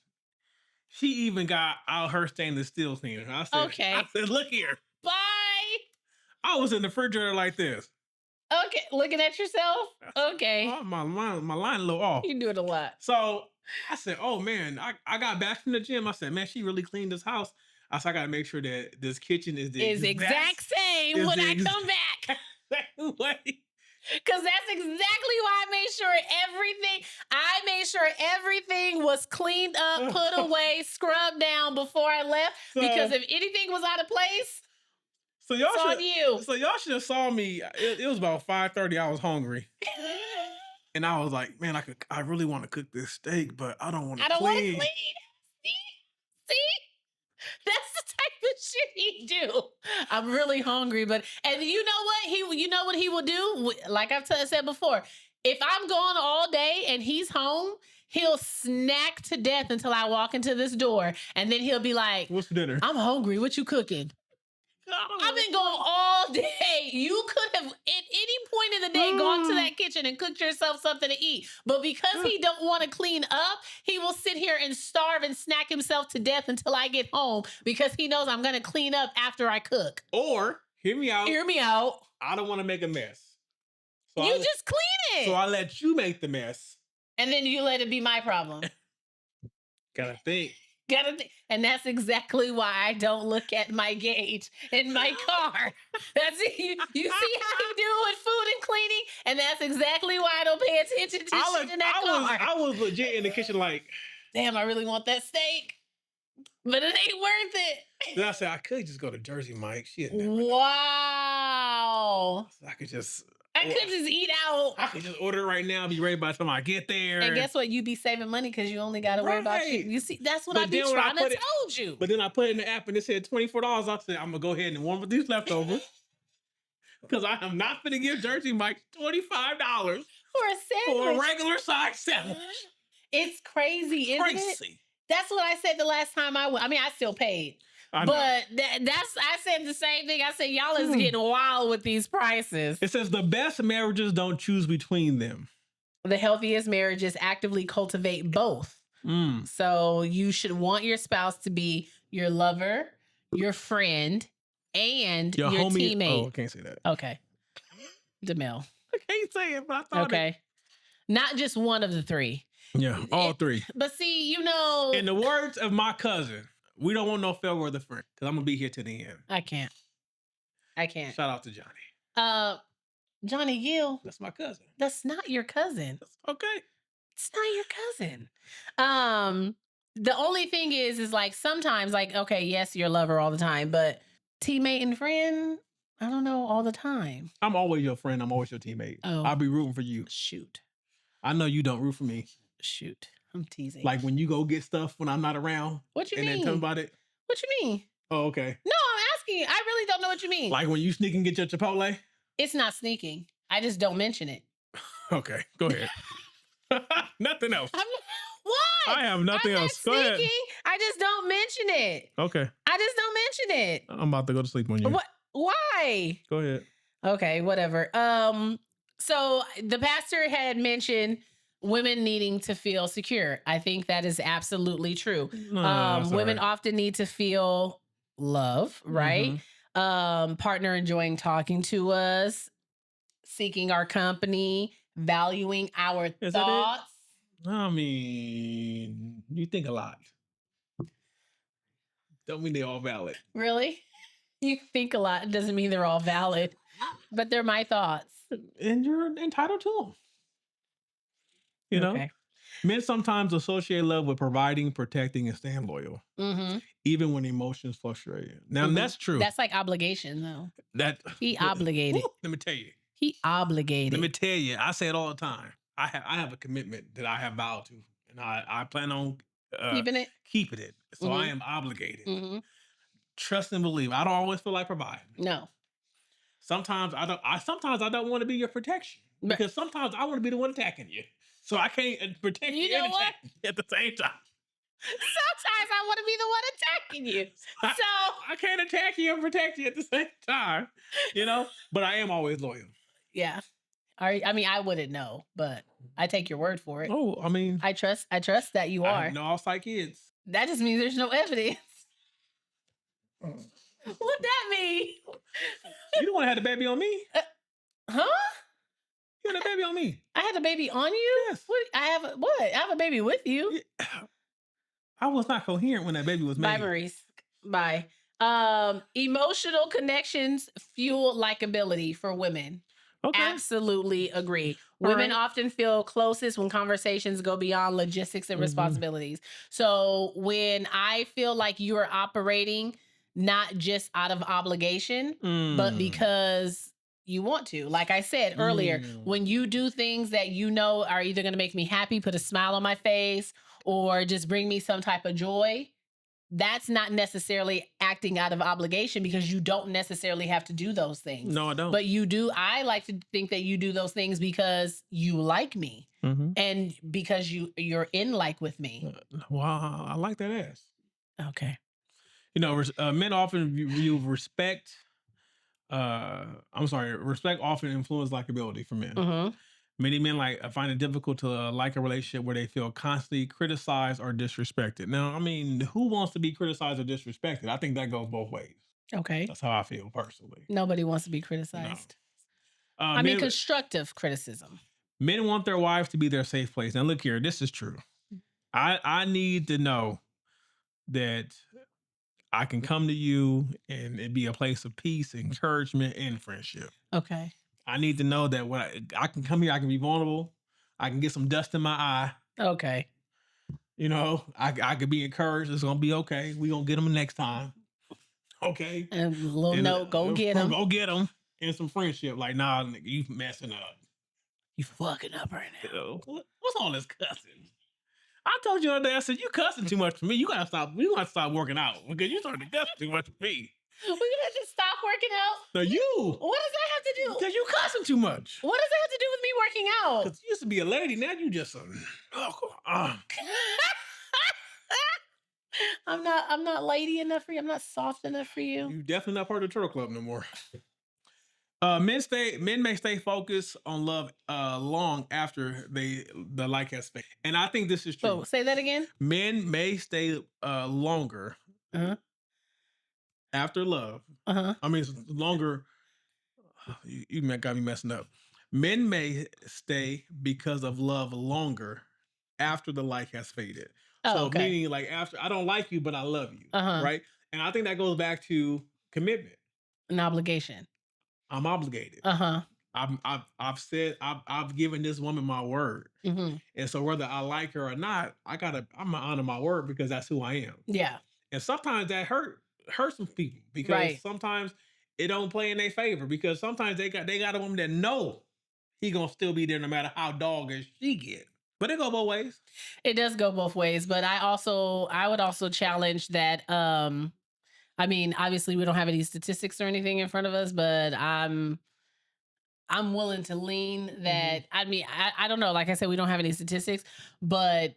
she even got out her stainless steel cleaner. I said, look here. Bye. I was in the refrigerator like this. Okay. Looking at yourself? Okay. Oh, my line a little off. You do it a lot. So I said, oh, man, I got back from the gym. I said, man, she really cleaned this house. I said, I got to make sure that this kitchen is the exact same when I come back. Way. Because that's exactly why I made sure everything was cleaned up, put away, scrubbed down before I left. Because if anything was out of place, so y'all it's on you. So y'all should have saw me. It was about 5:30. I was hungry. And I was like, man, I really want to cook this steak, but I don't want to clean. I don't want to clean. See? That's the type of shit he do. I'm really hungry, and you know what he will do? Like I've said before, if I'm gone all day and he's home, he'll snack to death until I walk into this door, and then he'll be like, "What's for dinner? I'm hungry. What you cooking?" I've been going all day. You could have, at any point in the day, gone to that kitchen and cooked yourself something to eat. But because he don't want to clean up, he will sit here and starve and snack himself to death until I get home because he knows I'm going to clean up after I cook. Or, hear me out. I don't want to make a mess. So you just clean it. So I let you make the mess. And then you let it be my problem. Gotta think. And that's exactly why I don't look at my gauge in my car. That's it. You see how you do with food and cleaning? And that's exactly why I don't pay attention to shit in that car. I was legit in the kitchen like, damn, I really want that steak. But it ain't worth it. Then I said, I could just go to Jersey Mike. Wow. I could just eat out. I could just order it right now, be ready by the time I get there. And guess what? You be saving money because you only got to worry about you. You see, that's what I be trying to told you. But then I put it in the app and it said $24. I said, I'm going to go ahead and warm up these leftovers. Because I am not going to give Jersey Mike $25 for a sandwich. For a regular size sandwich. It's crazy, isn't it? That's what I said the last time I went. I mean, I still paid. But I said the same thing. I said, y'all is getting wild with these prices. It says the best marriages don't choose between them. The healthiest marriages actively cultivate both. So you should want your spouse to be your lover, your friend, and your teammate. Oh, I can't say that. Okay. DeMille. I can't say it, but I thought okay. Not just one of the three. Yeah, all three. But see, you know. In the words of my cousin, we don't want no fair weather friend because I'm going to be here to the end. I can't. Shout out to Johnny. Johnny Gill. That's my cousin. That's not your cousin. Okay. It's not your cousin. The only thing is like sometimes like, okay, yes, your lover all the time, but teammate and friend, I don't know all the time. I'm always your friend. I'm always your teammate. Oh. I'll be rooting for you. Shoot. I know you don't root for me. Shoot. I'm teasing. Like when you go get stuff when I'm not around. What you mean? And then tell me about it. What you mean? Oh, okay. No, I'm asking you. I really don't know what you mean. Like when you sneak and get your Chipotle? It's not sneaking. I just don't mention it. Okay, go ahead. Nothing else. What? I have nothing else. Go ahead. I just don't mention it. Okay. I just don't mention it. I'm about to go to sleep on you. What? Why? Go ahead. Okay, whatever. So the pastor had mentioned women needing to feel secure. I think that is absolutely true. Women often need to feel love, right? Partner enjoying talking to us, seeking our company, valuing our thoughts. I mean, you think a lot. Don't mean they're all valid. Really? You think a lot. It doesn't mean they're all valid, but they're my thoughts. And you're entitled to them. You know? Men sometimes associate love with providing, protecting, and staying loyal. Even when emotions fluctuate. Now, that's true. That's like obligation, though. He obligated. Let me tell you. He obligated. Let me tell you. I say it all the time. I have a commitment that I have vowed to. And I plan on keeping it. So I am obligated. Trust and believe. I don't always feel like providing. No. Sometimes I don't want to be your protection. Because sometimes I want to be the one attacking you. So I can't protect you and attack you at the same time. Sometimes I want to be the one attacking you. So I can't attack you and protect you at the same time. You know? But I am always loyal. Yeah. I mean, I wouldn't know, but I take your word for it. Oh, I mean, I trust that you are. No, all psych kids. That just means there's no evidence. What that mean? You don't want to have the baby on me? Huh? You had a baby on me. I had a baby on you? Yes. I have a baby with you. I was not coherent when that baby was made. Bye, Maurice. Bye. Emotional connections fuel likability for women. Okay. Absolutely agree. All Women right. often feel closest when conversations go beyond logistics and responsibilities. So when I feel like you are operating not just out of obligation, but because you want to. Like I said earlier, when you do things that you know are either going to make me happy, put a smile on my face, or just bring me some type of joy, that's not necessarily acting out of obligation because you don't necessarily have to do those things. No, I don't. But you do. I like to think that you do those things because you like me and because you're in like with me. Wow, I like that ass. Okay. You know, men often view respect. Respect often influences likability for men. Many men find it difficult to like a relationship where they feel constantly criticized or disrespected. Now, I mean, who wants to be criticized or disrespected? I think that goes both ways. Okay. That's how I feel personally. Nobody wants to be criticized. No. I mean, constructive criticism. Men want their wives to be their safe place. Now, look here, this is true. I need to know that I can come to you and it be a place of peace, encouragement, and friendship. Okay. I need to know that when I can come here, I can be vulnerable. I can get some dust in my eye. Okay. You know, I could be encouraged. It's gonna be okay. We gonna get them next time. Okay. And a little note, go get them. Go get them. And some friendship. Like, nah, nigga, you messing up. You fucking up right now. What's all this cussing? I told you the other day, I said, you cussing too much for me. You gotta stop working out because you started to cuss too much for me. We gonna just stop working out? No, you. What does that have to do? Because you cussing too much. What does that have to do with me working out? Because you used to be a lady, now you just I'm not lady enough for you. I'm not soft enough for you. You definitely not part of the Turtle Club no more. Men may stay focused on love long after the like has faded. And I think this is true. Oh, say that again. Men may stay longer after love. I mean, it's longer. You got me messing up. Men may stay because of love longer after the like has faded. So meaning like after I don't like you, but I love you, right? And I think that goes back to commitment, an obligation. I'm obligated. I've said I've given this woman my word, and so whether I like her or not, I'm gonna honor my word because that's who I am. Yeah. And sometimes that hurts some people because sometimes it don't play in their favor because sometimes they got a woman that know he gonna still be there no matter how doggish she get. But it go both ways. It does go both ways, but I would also challenge that. I mean, obviously, we don't have any statistics or anything in front of us, but I'm willing to lean that. I mean, I don't know. Like I said, we don't have any statistics, but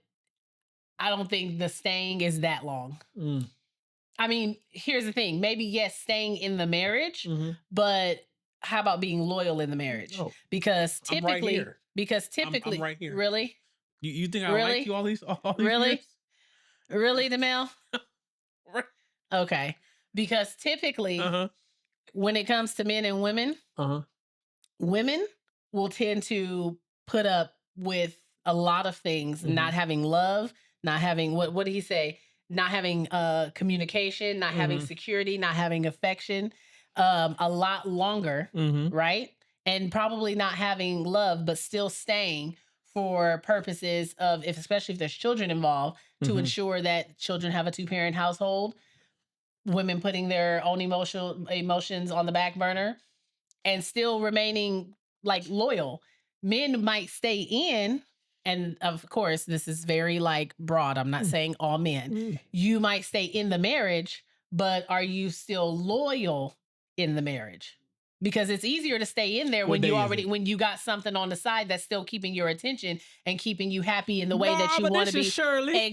I don't think the staying is that long. I mean, here's the thing. Maybe yes, staying in the marriage, but how about being loyal in the marriage? No. Because typically, I'm right here. Really. You think I like you all these really? years? Really, DeMel? Right. Okay. Because typically, when it comes to men and women, women will tend to put up with a lot of things, not having love, not having, what did he say? Not having communication, not having security, not having affection, a lot longer, right? And probably not having love, but still staying for purposes of, especially if there's children involved, to ensure that children have a 2-parent household, women putting their own emotions on the back burner, and still remaining like loyal. Men might stay in, and of course, this is very like broad. I'm not saying all men. You might stay in the marriage, but are you still loyal in the marriage? Because it's easier to stay in there when you got something on the side that's still keeping your attention and keeping you happy in the way that you want to be. Shirley.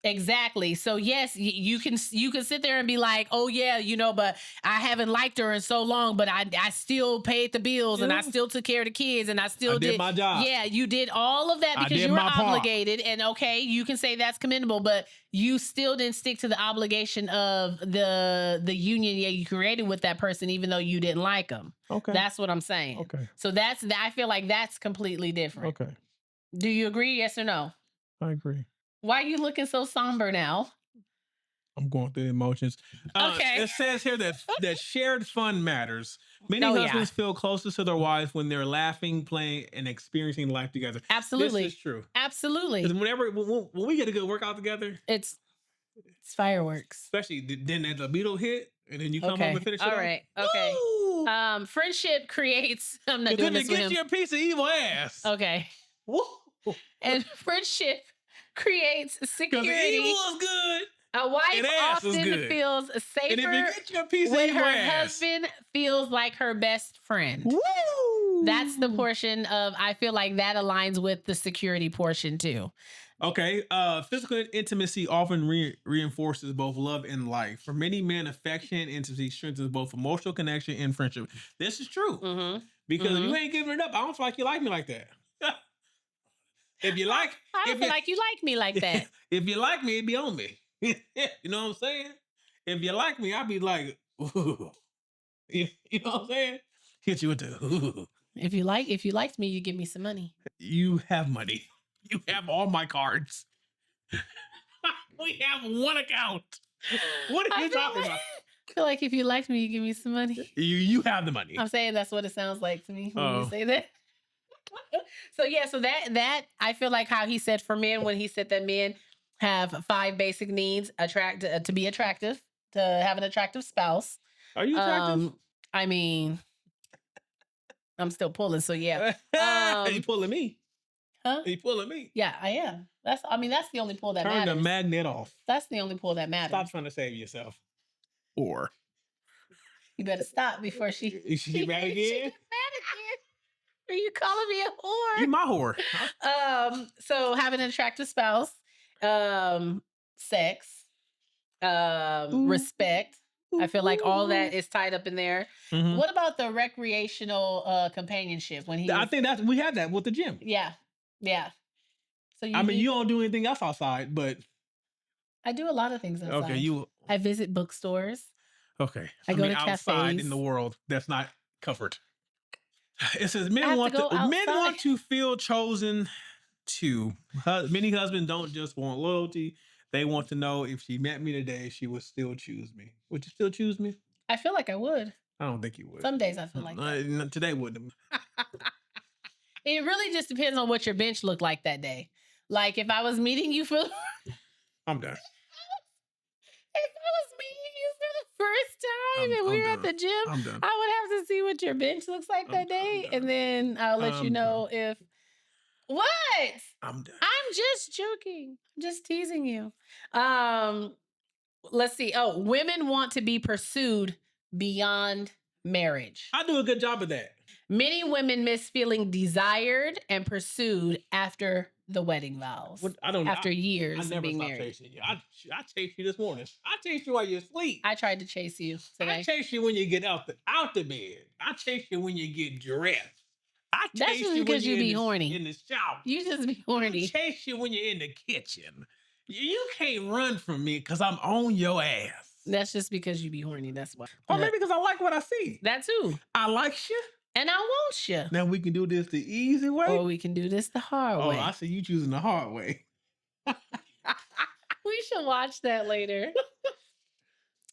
Exactly. So yes, you can sit there and be like, oh yeah, but I haven't liked her in so long, but I still paid the bills and I still took care of the kids and I still did my job. Yeah, you did all of that because you were obligated, and okay, you can say that's commendable, but you still didn't stick to the obligation of the union you created with that person, even though you didn't like them. Okay, that's what I'm saying. Okay, so I feel like that's completely different. Okay, do you agree? Yes or no? I agree. Why are you looking so somber now? I'm going through the emotions. Okay. It says here that shared fun matters. Many husbands feel closest to their wives when they're laughing, playing, and experiencing life together. Absolutely. This is true. Absolutely. Because when we get a good workout together, it's fireworks. Especially then that the Beatle hit, and then you come home and finish it All off. right. Okay. Woo! Friendship creates. I'm not doing this with him. Get your piece of evil ass. Okay. Woo! And friendship creates security. Because evil is good. A wife often feels safer and if you get your piece when of her ass, husband feels like her best friend. Woo! That's the portion of, I feel like that aligns with the security portion too. Okay. Physical intimacy often reinforces both love and life. For many men, affection and intimacy strengthens both emotional connection and friendship. This is true. Mm-hmm. Because if you ain't giving it up, I don't feel like you like me like that. If you like... I don't feel like you like me like that. If you like me, it'd be on me. You know what I'm saying? If you like me, I'd be like, ooh. You know what I'm saying? Hit you with the ooh. If you liked me, you give me some money. You have money. You have all my cards. We have one account. What are you talking about? I feel like if you liked me, you give me some money. You have the money. I'm saying that's what it sounds like to me when you say that. So that I feel like how he said for men, when he said that men have 5 basic needs: to be attractive, to have an attractive spouse. Are you attractive? I mean, I'm still pulling, so yeah. Are you pulling me? Huh? Are you pulling me? Yeah, I am. That's the only pull that matters. Turn the magnet off. That's the only pull that matters. Stop trying to save yourself. Or you better stop before she get mad again. She get mad again. Are you calling me a whore? You my whore. So having an attractive spouse, sex, respect. I feel like all that is tied up in there. Mm-hmm. What about the recreational companionship? I think we have that with the gym. Yeah. So you don't do anything else outside, but I do a lot of things outside. Okay, I visit bookstores. Okay, I go to outside cafes. In the world that's not covered. It says men want to feel chosen too. Many husbands don't just want loyalty. They want to know if she met me today, she would still choose me. Would you still choose me? I feel like I would. I don't think you would. Some days I feel like that. Today wouldn't. It really just depends on what your bench looked like that day. Like if I was meeting you for... I'm done. If I was meeting you for the first time and we were at the gym, I would have to see what your bench looks like that day. And then I'll let you know if... What? I'm done. I'm just joking. I'm just teasing you. Let's see. Oh, women want to be pursued beyond marriage. I do a good job of that. Many women miss feeling desired and pursued after the wedding vows. After years of being married. Chasing you. I chased you this morning. I chased you while you're asleep. I tried to chase you today. I chased you when you get out the bed. I chased you when you get dressed. That's just because you be horny. In the shower. You just be horny. I chase you when you're in the kitchen. You can't run from me because I'm on your ass. That's just because you be horny. That's why. Or maybe because I like what I see. That too. I like you. And I want you. Now we can do this the easy way. Or we can do this the hard way. Oh, I see you choosing the hard way. We should watch that later.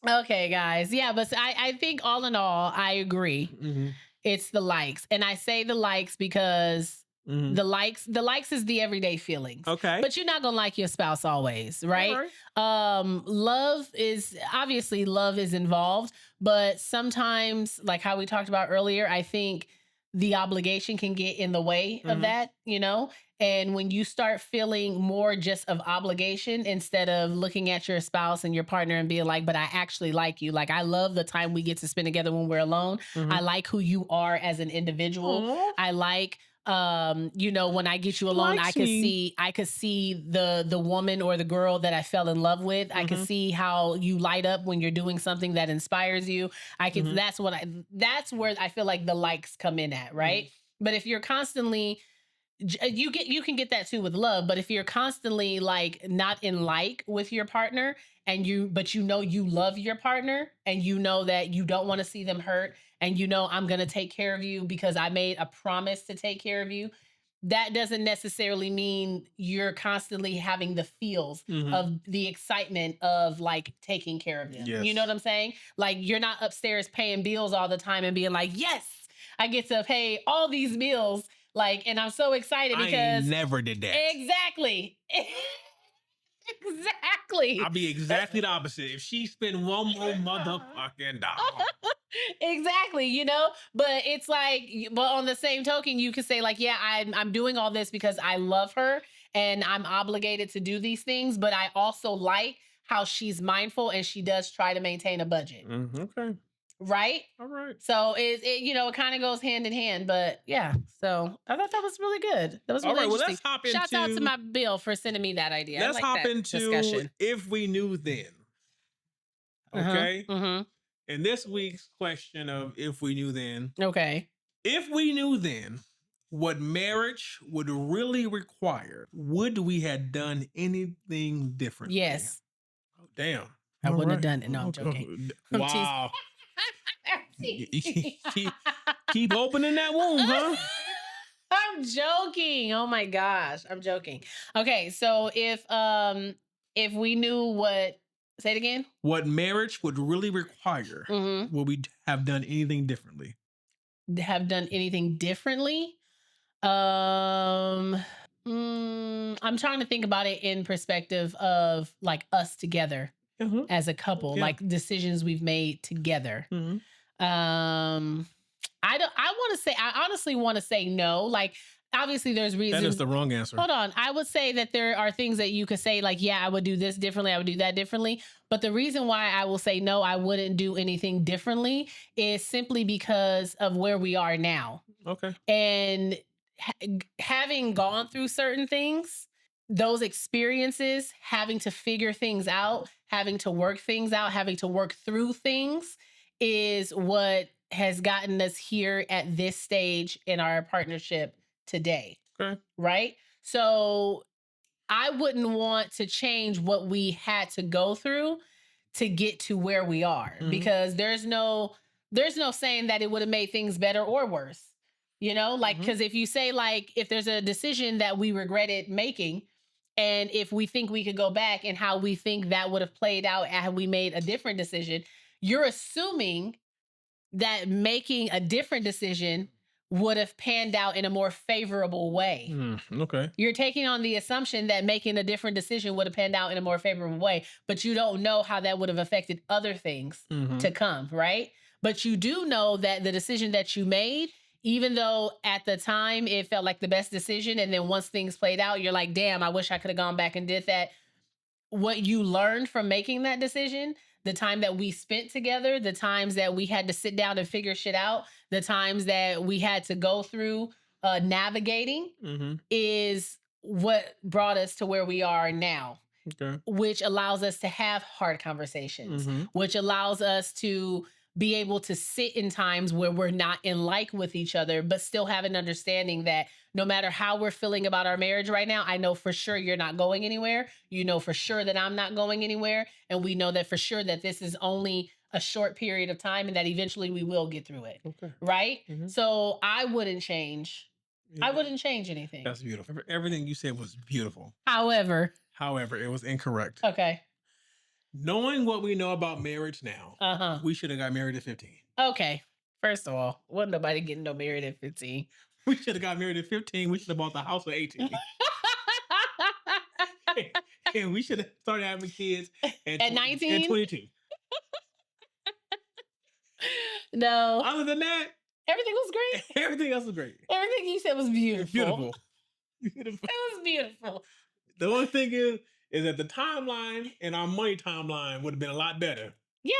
Okay, guys. Yeah, but I think all in all, I agree. Mm-hmm. It's the likes. And I say the likes because the likes is the everyday feelings. Okay. But you're not going to like your spouse always, right? Love is involved, but sometimes, like how we talked about earlier, I think the obligation can get in the way of that, you know? And when you start feeling more just of obligation instead of looking at your spouse and your partner and being like, but I actually like you. Like, I love the time we get to spend together when we're alone. I like who you are as an individual. I like, when I get you alone, I could see the woman or the girl that I fell in love with. I could see how you light up when you're doing something that inspires you. That's where I feel like the likes come in at, right? But if you're constantly, you can get that too with love, but if you're constantly like not in like with your partner but you know you love your partner and you know that you don't want to see them hurt and you know I'm going to take care of you because I made a promise to take care of you, that doesn't necessarily mean you're constantly having the feels of the excitement of like taking care of them. You know what I'm saying? Like you're not upstairs paying bills all the time and being like, yes, I get to pay all these bills. Like, and I'm so excited because I never did that. Exactly. Exactly. I'll be exactly the opposite. If she spend one more motherfucking dollar. Exactly, you know, but it's like, but on the same token, you could say like, yeah, I'm doing all this because I love her and I'm obligated to do these things, but I also like how she's mindful and she does try to maintain a budget. Okay. Right? All right. So it kind of goes hand in hand, but yeah. So I thought that was really good. That was really all right. interesting. Well, let's hop into. Shouts out to my Bill for sending me that idea. Let's hop that into discussion. If We Knew Then. Okay. And this week's question of If We Knew Then. Okay. If we knew then what marriage would really require, would we have done anything differently? Yes. Oh, damn. I wouldn't have done it. No, I'm joking. Wow. Keep opening that womb, huh? I'm joking. Oh my gosh. I'm joking. Okay. So if we knew what, say it again. What marriage would really require, would we have done anything differently? Have done anything differently? I'm trying to think about it in perspective of like us together as a couple, like decisions we've made together. I honestly want to say no. Like, obviously there's reasons. That is the wrong answer. Hold on. I would say that there are things that you could say like, yeah, I would do this differently. I would do that differently. But the reason why I will say no, I wouldn't do anything differently is simply because of where we are now. Okay. And having gone through certain things, those experiences, having to figure things out, having to work things out, having to work through things is what has gotten us here at this stage in our partnership today. Okay. Right? So I wouldn't want to change what we had to go through to get to where we are because there's no saying that it would have made things better or worse. You know, like, because if you say like, if there's a decision that we regretted making, and if we think we could go back and how we think that would have played out had we made a different decision, you're assuming that making a different decision would have panned out in a more favorable way. Okay. You're taking on the assumption that making a different decision would have panned out in a more favorable way, but you don't know how that would have affected other things to come, right? But you do know that the decision that you made, even though at the time it felt like the best decision, and then once things played out, you're like, damn, I wish I could have gone back and did that. What you learned from making that decision, the time that we spent together, the times that we had to sit down and figure shit out, the times that we had to go through navigating is what brought us to where we are now. Okay. Which allows us to have hard conversations, which allows us to be able to sit in times where we're not in like with each other, but still have an understanding that no matter how we're feeling about our marriage right now, I know for sure you're not going anywhere. You know for sure that I'm not going anywhere. And we know that for sure that this is only a short period of time and that eventually we will get through it. Okay. Right? So I wouldn't change. I wouldn't change anything. That's beautiful. Everything you said was beautiful. However, it was incorrect. Okay. Knowing what we know about marriage now, we should have got married at 15. Okay. First of all, wasn't nobody getting no married at 15. We should have got married at 15. We should have bought the house at 18. And we should have started having kids at 19? At 22. No. Other than that, everything was great. Everything else was great. Everything you said was beautiful. Beautiful. It was beautiful. The only thing is that the timeline and our money timeline would have been a lot better. Yeah,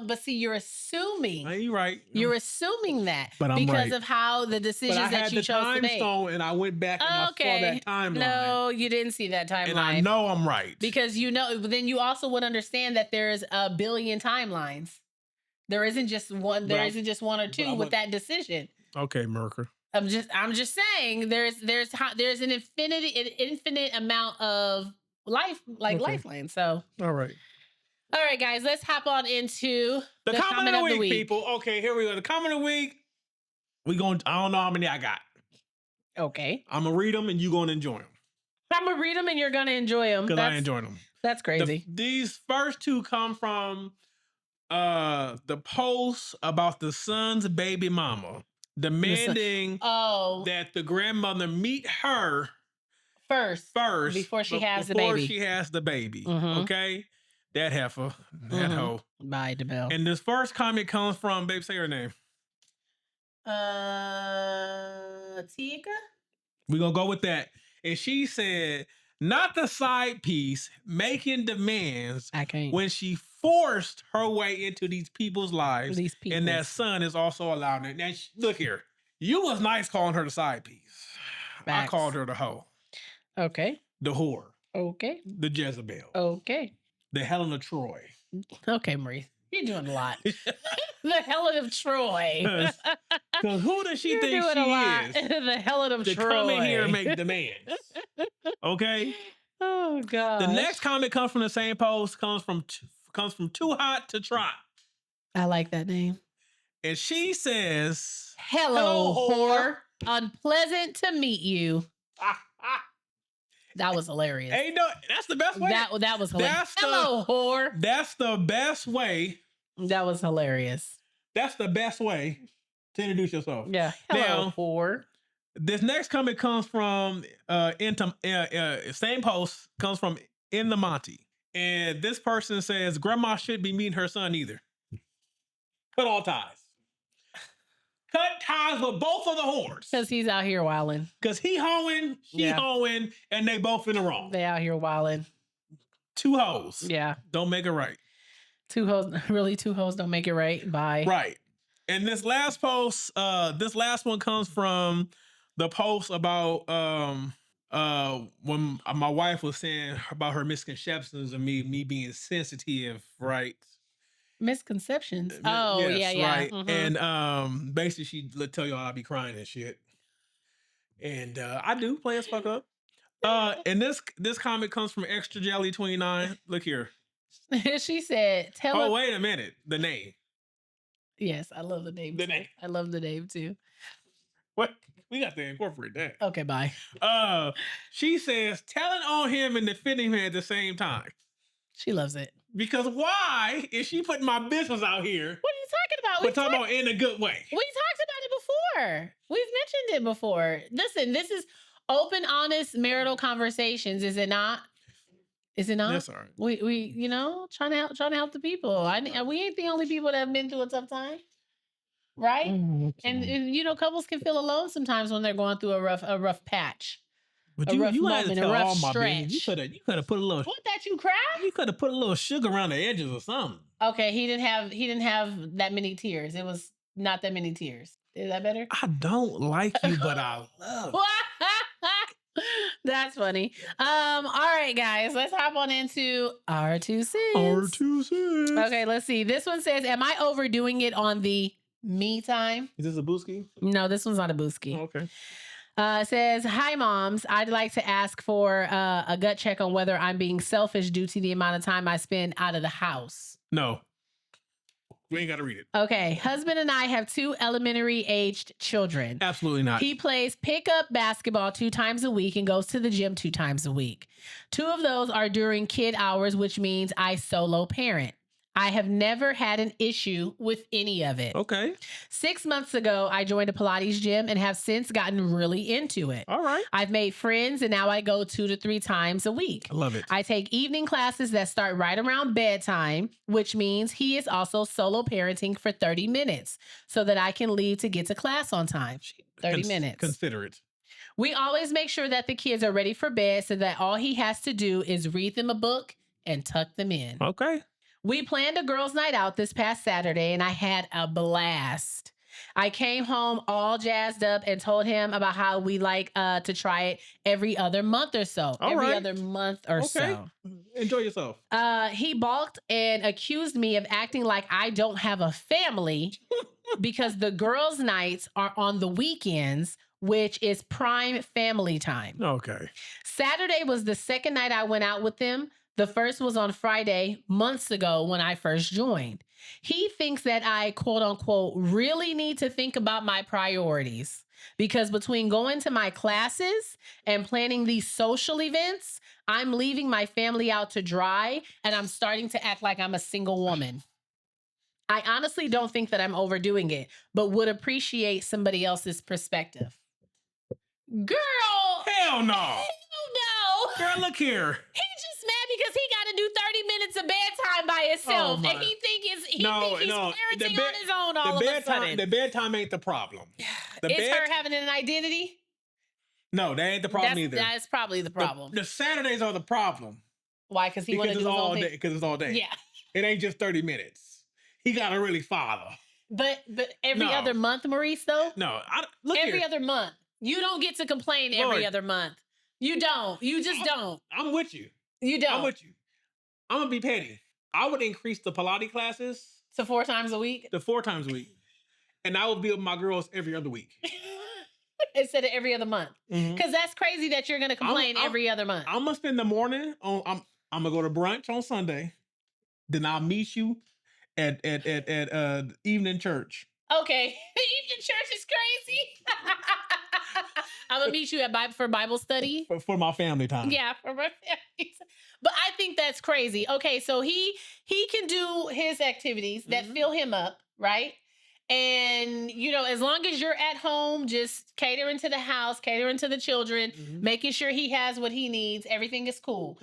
but see, you're assuming. You're right. You're assuming that but I'm because right. of how the decisions that you chose to make. I had the time stone and I went back and I saw that timeline. No, you didn't see that timeline. And I know I'm right. Because then you also would understand that there's a billion timelines. There isn't just one. There isn't just one or two with that decision. Okay, Merker. I'm just saying there's an infinite amount of lifelines. So all right, guys, let's hop on into the comment of the week, people. Okay, here we go. The comment of the week. I don't know how many I got. Okay. I'm going to read them and you're going to enjoy them. I'm going to read them and you're going to enjoy them. Because I enjoyed them. That's crazy. These first two come from the post about the son's baby mama demanding that the grandmother meet her first before she has the baby. Mm-hmm. Okay? That heifer. That hoe. Bye, DeBelle. And this first comment comes from, babe, say her name. Tika? We're going to go with that. And she said, not the side piece making demands when she forced her way into these people's lives. And that son is also allowed it. Now, look here. You was nice calling her the side piece. Facts. I called her the hoe. Okay. The whore. Okay. The Jezebel. Okay. The Helen of Troy. Okay, Maurice. You're doing a lot. The Helen of Troy. Because who does she think she is? The Helen of Troy. To come in here and make demands. Okay? Oh, God. The next comment comes from the same post, comes from Too Hot to Trot. I like that name. And she says, Hello, whore. Unpleasant to meet you. That was hilarious. Hey, no, that's the best way. That was hilarious. Hello, whore. That's the best way. That was hilarious. That's the best way to introduce yourself. Yeah. Hello, whore. This next comment comes from same post comes from In the Monty. And this person says, Grandma shouldn't be meeting her son either. Cut all ties. Cut ties with both of the whores. Because he's out here wilding. Because he hoeing, she hoeing, and they both in the wrong. They out here wilding. Two hoes. Yeah. Don't make it right. Two hoes don't make it right. Bye. Right. And this last post, this last one comes from the post about when my wife was saying about her misconceptions of me being sensitive, right? Misconceptions. Yes, oh, yeah. Right. Mm-hmm. And basically she tell y'all I be crying and shit. And I do play as fuck up. And this comment comes from Extra Jelly 29. Look here. She said, "Oh, wait a minute, the name." Yes, I love the name. I love the name too. What? We got to incorporate that. Okay, bye. She says, telling on him and defending him at the same time. She loves it. Because why is she putting my business out here? What are you talking about? We're talking about in a good way. We talked about it before. We've mentioned it before. Listen, this is open, honest marital conversations, is it not? Is it not? That's all right. We trying to help the people. We ain't the only people that have been through a tough time. Right? And couples can feel alone sometimes when they're going through a rough patch. But you had to tell all my business. You could have put a little. What, that you cried? You could have put a little sugar around the edges or something. Okay, he didn't have that many tears. It was not that many tears. Is that better? I don't like you, but I love you. That's funny. All right, guys, let's hop on into our 2 cents. Okay, let's see. This one says, am I overdoing it on the me time? Is this a booski? No, this one's not a booski. Oh, okay. It says, hi, moms. I'd like to ask for a gut check on whether I'm being selfish due to the amount of time I spend out of the house. No. We ain't got to read it. Okay. Husband and I have 2 elementary-aged children. Absolutely not. He plays pickup basketball 2 times a week and goes to the gym 2 times a week. 2 of those are during kid hours, which means I solo parent. I have never had an issue with any of it. Okay. 6 months ago, I joined a Pilates gym and have since gotten really into it. All right. I've made friends and now I go 2 to 3 times a week. I love it. I take evening classes that start right around bedtime, which means he is also solo parenting for 30 minutes so that I can leave to get to class on time. 30 minutes. Consider it. We always make sure that the kids are ready for bed so that all he has to do is read them a book and tuck them in. Okay. We planned a girls' night out this past Saturday, and I had a blast. I came home all jazzed up and told him about how we like to try it every other month or so. Every other month or so. Enjoy yourself. He balked and accused me of acting like I don't have a family because the girls' nights are on the weekends, which is prime family time. Okay. Saturday was the second night I went out with them. The first was on Friday, months ago when I first joined. He thinks that I, quote unquote, really need to think about my priorities because between going to my classes and planning these social events, I'm leaving my family out to dry and I'm starting to act like I'm a single woman. I honestly don't think that I'm overdoing it, but would appreciate somebody else's perspective. Girl! Hell no! Hell no! Girl, look here. He's just mad because he got to do 30 minutes of bedtime by himself. And he think he's parenting on his own all of a sudden. The bedtime ain't the problem. Is her having an identity? No, that ain't the problem either. That's probably the problem. The Saturdays are the problem. Why? Because he want to do all day. Because it's all day. Yeah. It ain't just 30 minutes. He got to really father. But every other month, Maurice, though? No. Every other month. You don't get to complain every other month. You don't. You just don't. I'm with you. You don't. I'm with you. I'm going to be petty. I would increase the Pilates classes. To 4 times a week? To 4 times a week. And I would be with my girls every other week. Instead of every other month. Because that's crazy that you're going to complain every other month. I'm going to spend the morning on, I'm going to go to brunch on Sunday. Then I'll meet you at evening church. Okay. Evening church is crazy. I'm going to meet you for Bible study. For my family time. Yeah, for my family. But I think that's crazy. Okay, so he can do his activities that fill him up, right? And, as long as you're at home, just catering to the house, catering to the children, making sure he has what he needs, everything is cool.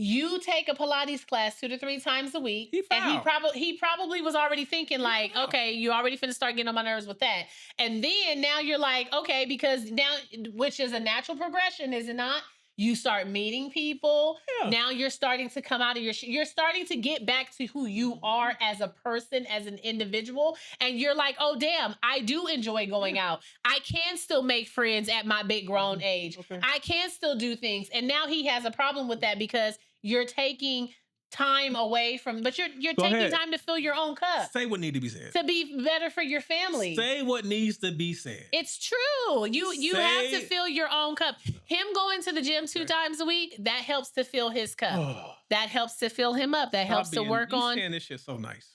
You take a Pilates class 2 to 3 times a week. And he probably was already thinking like, okay, you already finna start getting on my nerves with that. And then now you're like, okay, because now, which is a natural progression, is it not? You start meeting people. Yeah. Now you're starting to come out of you're starting to get back to who you are as a person, as an individual. And you're like, oh, damn, I do enjoy going out. I can still make friends at my big grown age. Okay. I can still do things. And now he has a problem with that because you're taking time away from, but you're taking time to fill your own cup. Say what needs to be said. To be better for your family. Say what needs to be said. It's true. You have to fill your own cup. Him going to the gym 2 times a week, that helps to fill his cup. That helps to fill him up. That helps to work on. You saying this shit so nice.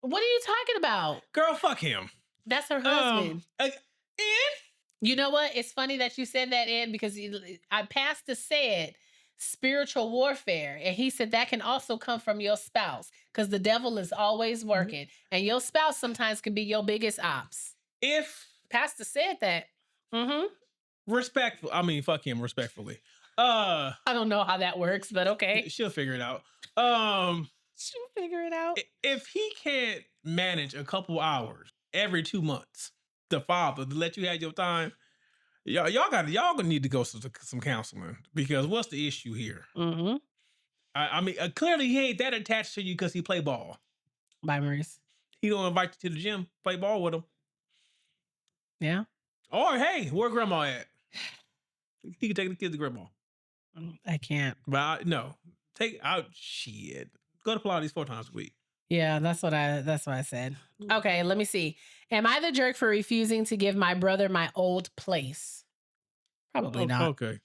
What are you talking about? Girl, fuck him. That's her husband. And? You know what? It's funny that you said that, Ed, because Pastor said spiritual warfare. And he said that can also come from your spouse because the devil is always working. And your spouse sometimes can be your biggest ops. If Pastor said that. Respectful. I mean, fuck him respectfully. I don't know how that works, but okay. She'll figure it out. She'll figure it out. If he can't manage a couple hours every 2 months, the father, to let you have your time, y'all gonna need to go to some counseling because what's the issue here? I mean, clearly he ain't that attached to you because he play ball. Bye, Maurice. He don't invite you to the gym, play ball with him. Yeah. Or hey, where grandma at? He can take the kids to grandma. I can't. But no, take out shit. Go to Pilates 4 times a week. Yeah, that's what I said. Okay, let me see. Am I the jerk for refusing to give my brother my old place? Probably not. Okay.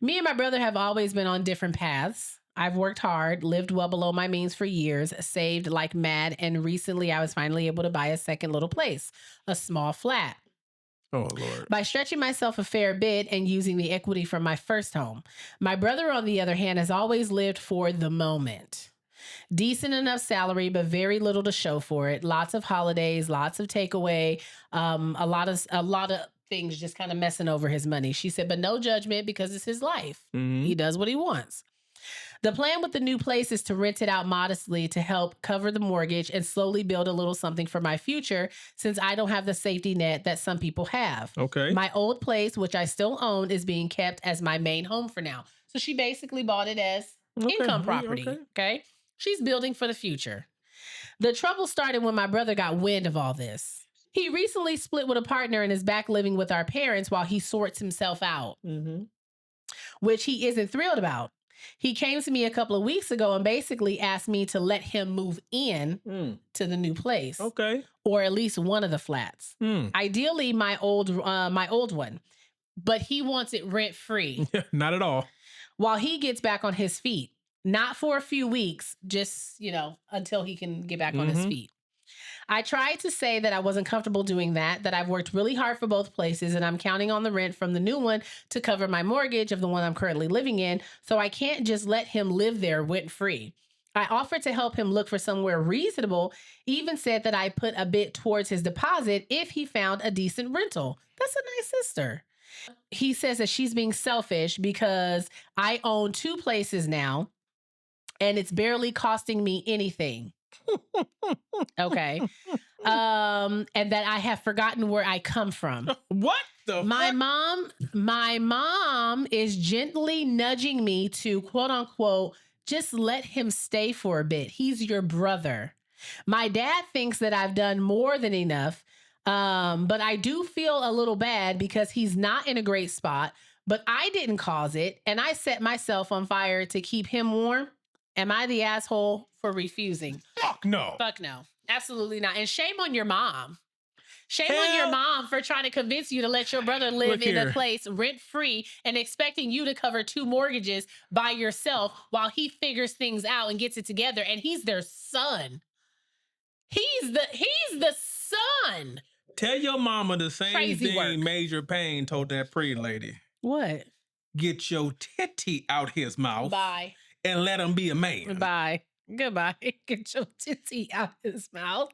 Me and my brother have always been on different paths. I've worked hard, lived well below my means for years, saved like mad, and recently I was finally able to buy a second little place, a small flat. Oh, Lord. By stretching myself a fair bit and using the equity from my first home. My brother, on the other hand, has always lived for the moment. Decent enough salary, but very little to show for it. Lots of holidays, lots of takeaway, a lot of things just kind of messing over his money. She said, but no judgment because it's his life. He does what he wants. The plan with the new place is to rent it out modestly to help cover the mortgage and slowly build a little something for my future since I don't have the safety net that some people have. Okay. My old place, which I still own, is being kept as my main home for now. So she basically bought it as income property. Okay. She's building for the future. The trouble started when my brother got wind of all this. He recently split with a partner and is back living with our parents while he sorts himself out, which he isn't thrilled about. He came to me a couple of weeks ago and basically asked me to let him move in to the new place. Okay. Or at least one of the flats. Ideally, my old one. But he wants it rent-free. Not at all. While he gets back on his feet. Not for a few weeks, just, until he can get back on his feet. I tried to say that I wasn't comfortable doing that I've worked really hard for both places and I'm counting on the rent from the new one to cover my mortgage of the one I'm currently living in. So I can't just let him live there rent free. I offered to help him look for somewhere reasonable, even said that I put a bit towards his deposit if he found a decent rental. That's a nice sister. He says that she's being selfish because I own 2 places now and it's barely costing me anything. Okay. And that I have forgotten where I come from. What the my fuck? My mom is gently nudging me to quote unquote just let him stay for a bit. He's your brother. My dad thinks that I've done more than enough. But I do feel a little bad because he's not in a great spot, but I didn't cause it and I set myself on fire to keep him warm. Am I the asshole for refusing? Fuck no. Fuck no. Absolutely not. And shame on your mom. Shame on your mom for trying to convince you to let your brother live in a place rent free and expecting you to cover 2 mortgages by yourself while he figures things out and gets it together. And he's their son. He's the son. Tell your mama the same Crazy thing work. Major Payne told that pretty lady. What? Get your titty out his mouth. Bye. And let him be a man. Bye. Goodbye. Get your titty out his mouth.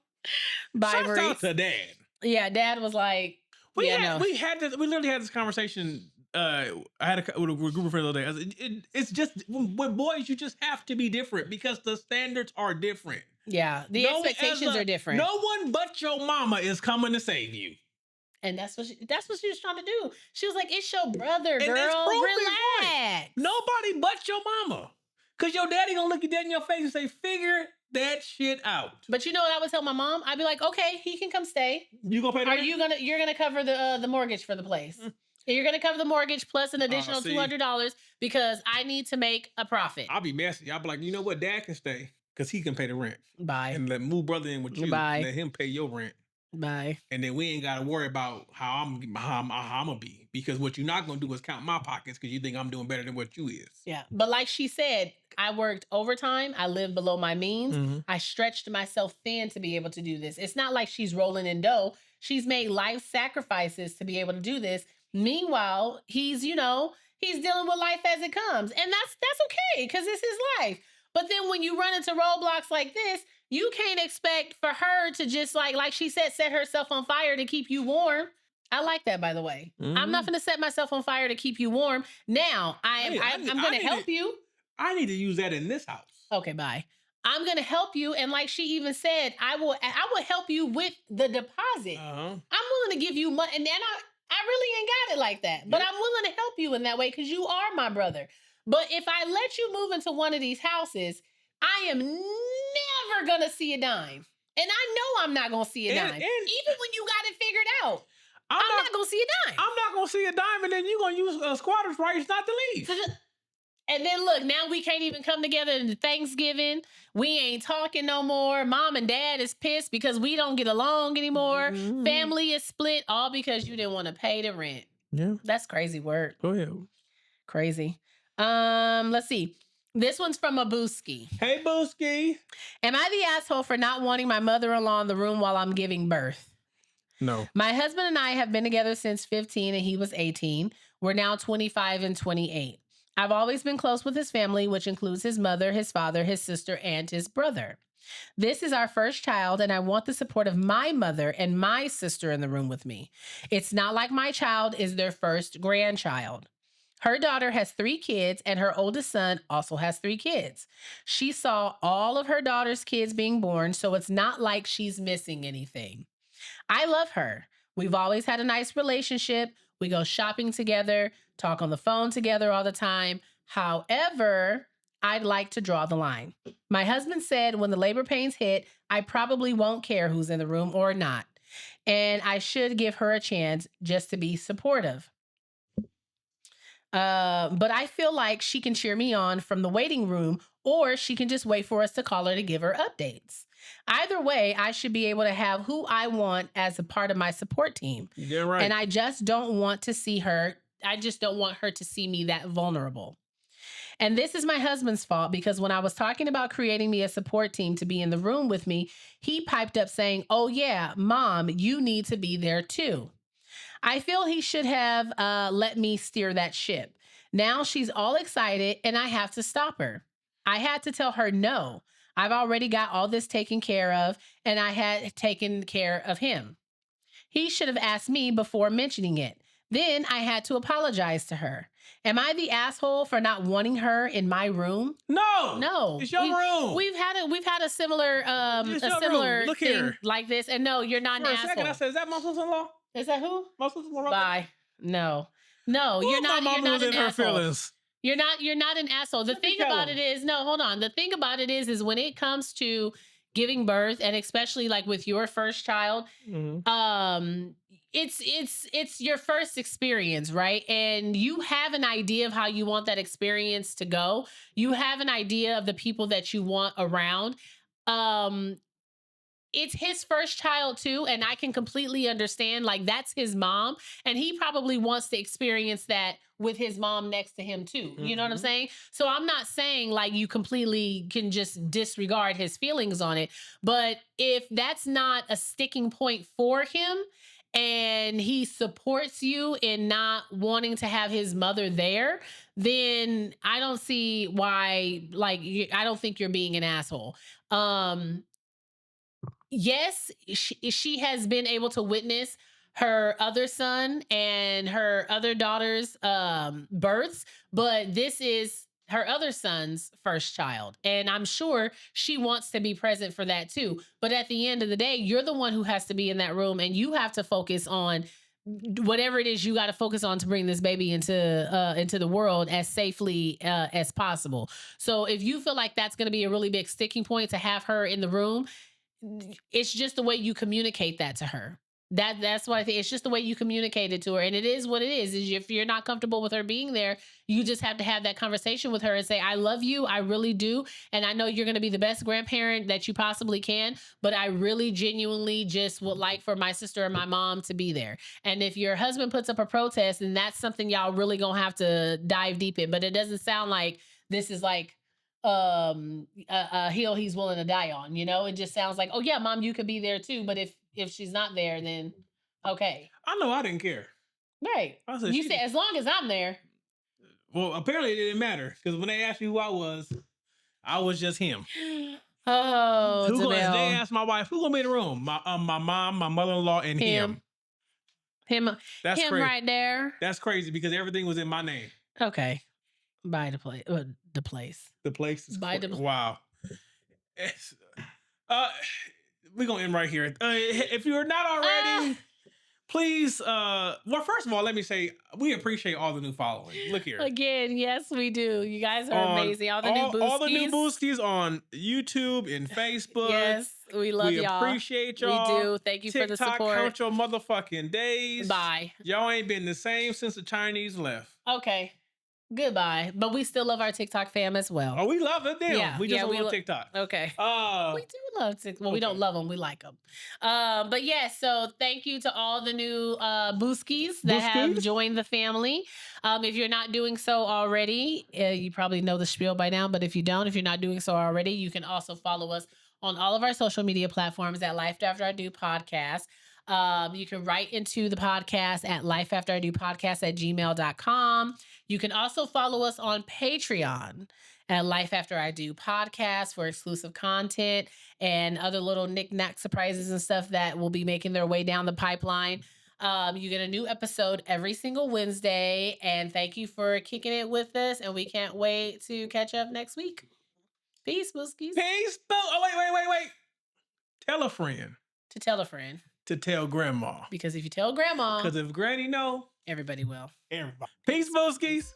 Bye, Shout Maurice. out to Dad. Yeah, Dad was like, we literally had this conversation. I had with a group of friends the other day. It's just with boys, you just have to be different because the standards are different. Yeah, the expectations are different. No one but your mama is coming to save you. And that's what she was trying to do. She was like, "It's your brother, And girl. Relax." Nobody but your mama. Because your daddy gonna look you dead in your face and say, figure that shit out. But you know what I would tell my mom? I'd be like, okay, he can come stay. You gonna pay the rent? You're gonna cover the mortgage for the place. You're gonna cover the mortgage plus an additional $200 because I need to make a profit. I'll be messy. I'll be like, you know what? Dad can stay because he can pay the rent. Bye. And move brother in with you. Bye. And let him pay your rent. Bye. And then we ain't got to worry about how I'm gonna be, because what you're not gonna do is count my pockets because you think I'm doing better than what you is. Yeah, but like she said, I worked overtime. I lived below my means. I stretched myself thin to be able to do this. It's not like she's rolling in dough. She's made life sacrifices to be able to do this. Meanwhile, he's dealing with life as it comes, and that's okay because it's his life. But then when you run into roadblocks like this, you can't expect for her to just like she said, set herself on fire to keep you warm. I like that, by the way. I'm not going to set myself on fire to keep you warm. Now, I'm going to help you. I need to use that in this house. Okay, bye. I'm going to help you. And like she even said, I will help you with the deposit. I'm willing to give you money. And then I really ain't got it like that. But I'm willing to help you in that way because you are my brother. But if I let you move into one of these houses, I am never going to see a dime. And I know I'm not going to see a dime. Even when you got it figured out. I'm not going to see a dime. I'm not going to see a dime, and then you're going to use squatter's rights not to leave. And then look, now we can't even come together in Thanksgiving. We ain't talking no more. Mom and dad is pissed because we don't get along anymore. Family is split, all because you didn't want to pay the rent. Yeah. That's crazy work. Go ahead. Crazy. Let's see. This one's from a Booski. Hey, Booski. Am I the asshole for not wanting my mother-in-law in the room while I'm giving birth? No. My husband and I have been together since 15 and he was 18. We're now 25 and 28. I've always been close with his family, which includes his mother, his father, his sister, and his brother. This is our first child, and I want the support of my mother and my sister in the room with me. It's not like my child is their first grandchild. Her daughter has 3 kids, and her oldest son also has 3 kids. She saw all of her daughter's kids being born, so it's not like she's missing anything. I love her. We've always had a nice relationship. We go shopping together, talk on the phone together all the time. However, I'd like to draw the line. My husband said when the labor pains hit, I probably won't care who's in the room or not. And I should give her a chance just to be supportive. But I feel like she can cheer me on from the waiting room, or she can just wait for us to call her to give her updates. Either way, I should be able to have who I want as a part of my support team. You're right. And I just don't want to see her. I just don't want her to see me that vulnerable. And this is my husband's fault because when I was talking about creating me a support team to be in the room with me, he piped up saying, "Oh yeah, mom, you need to be there too." I feel he should have let me steer that ship. Now she's all excited and I have to stop her. I had to tell her no. I've already got all this taken care of and I had taken care of him. He should have asked me before mentioning it. Then I had to apologize to her. Am I the asshole for not wanting her in my room? No. It's your room. We've had a similar Look thing here. like this, and no, you're not For an a second, asshole. I said, "Is that my sister-in-law?" Is that who? My sister-in-law. Bye. No, you're not. My You're mama not was an in her asshole. feelings. You're not an asshole. The thing about it is, no, hold on. The thing about it is when it comes to giving birth, and especially like with your first child, it's your first experience, right? And you have an idea of how you want that experience to go. You have an idea of the people that you want around. It's his first child too, and I can completely understand, like, that's his mom and he probably wants to experience that with his mom next to him too. You know what I'm saying? So I'm not saying like you completely can just disregard his feelings on it, but if that's not a sticking point for him and he supports you in not wanting to have his mother there, then I don't see why, like, I don't think you're being an asshole. Yes, she has been able to witness her other son and her other daughter's births, but this is her other son's first child. And I'm sure she wants to be present for that too. But at the end of the day, you're the one who has to be in that room and you have to focus on whatever it is you got to focus on to bring this baby into the world as safely as possible. So if you feel like that's going to be a really big sticking point to have her in the room, it's just the way you communicate that to her. That's what I think. It's just the way you communicate it to her, and it is what it is. Is if you're not comfortable with her being there, you just have to have that conversation with her and say, "I love you, I really do, and I know you're going to be the best grandparent that you possibly can. But I really, genuinely, just would like for my sister and my mom to be there." And if your husband puts up a protest, then that's something y'all really gonna have to dive deep in. But it doesn't sound like this is like a hill he's willing to die on. You know, it just sounds like, "Oh yeah, mom, you could be there too." But if she's not there, then okay. I know I didn't care. Right. You said as long as I'm there. Well, apparently it didn't matter because when they asked me who I was just him. Oh, they asked my wife, "Who gonna be in the room?" My mom, my mother-in-law, and him. That's him crazy. Right there. That's crazy because everything was in my name. Okay. By the place. The place. The place is by the wow. We're gonna end right here. If you're not already, please. Well, first of all, let me say we appreciate all the new following. Look here. Again, yes, we do. You guys are amazing. All the new booskies on YouTube and Facebook. Yes, we love y'all. We appreciate y'all. We do. Thank you for the support. Count your motherfucking days. Bye. Y'all ain't been the same since the Chinese left. Okay. Goodbye. But we still love our TikTok fam as well. Oh, we love it. Damn. Yeah, we just love TikTok. Okay. We do love TikTok. Well, we don't love them. We like them. But yeah, so thank you to all the new booskies that have joined the family. If you're not doing so already, you probably know the spiel by now. But if you don't, if you're not doing so already, you can also follow us on all of our social media platforms at Life After I Do Podcast. You can write into the podcast at lifeafteridopodcast@gmail.com. You can also follow us on Patreon at Life After I Do Podcast for exclusive content and other little knick-knack surprises and stuff that will be making their way down the pipeline. You get a new episode every single Wednesday. And thank you for kicking it with us. And we can't wait to catch up next week. Peace, booskies. Peace. Oh, wait. Tell a friend. To tell a friend. To tell grandma. Because if you tell grandma. Because if granny know. Everybody will. Everybody. Peace, booskies.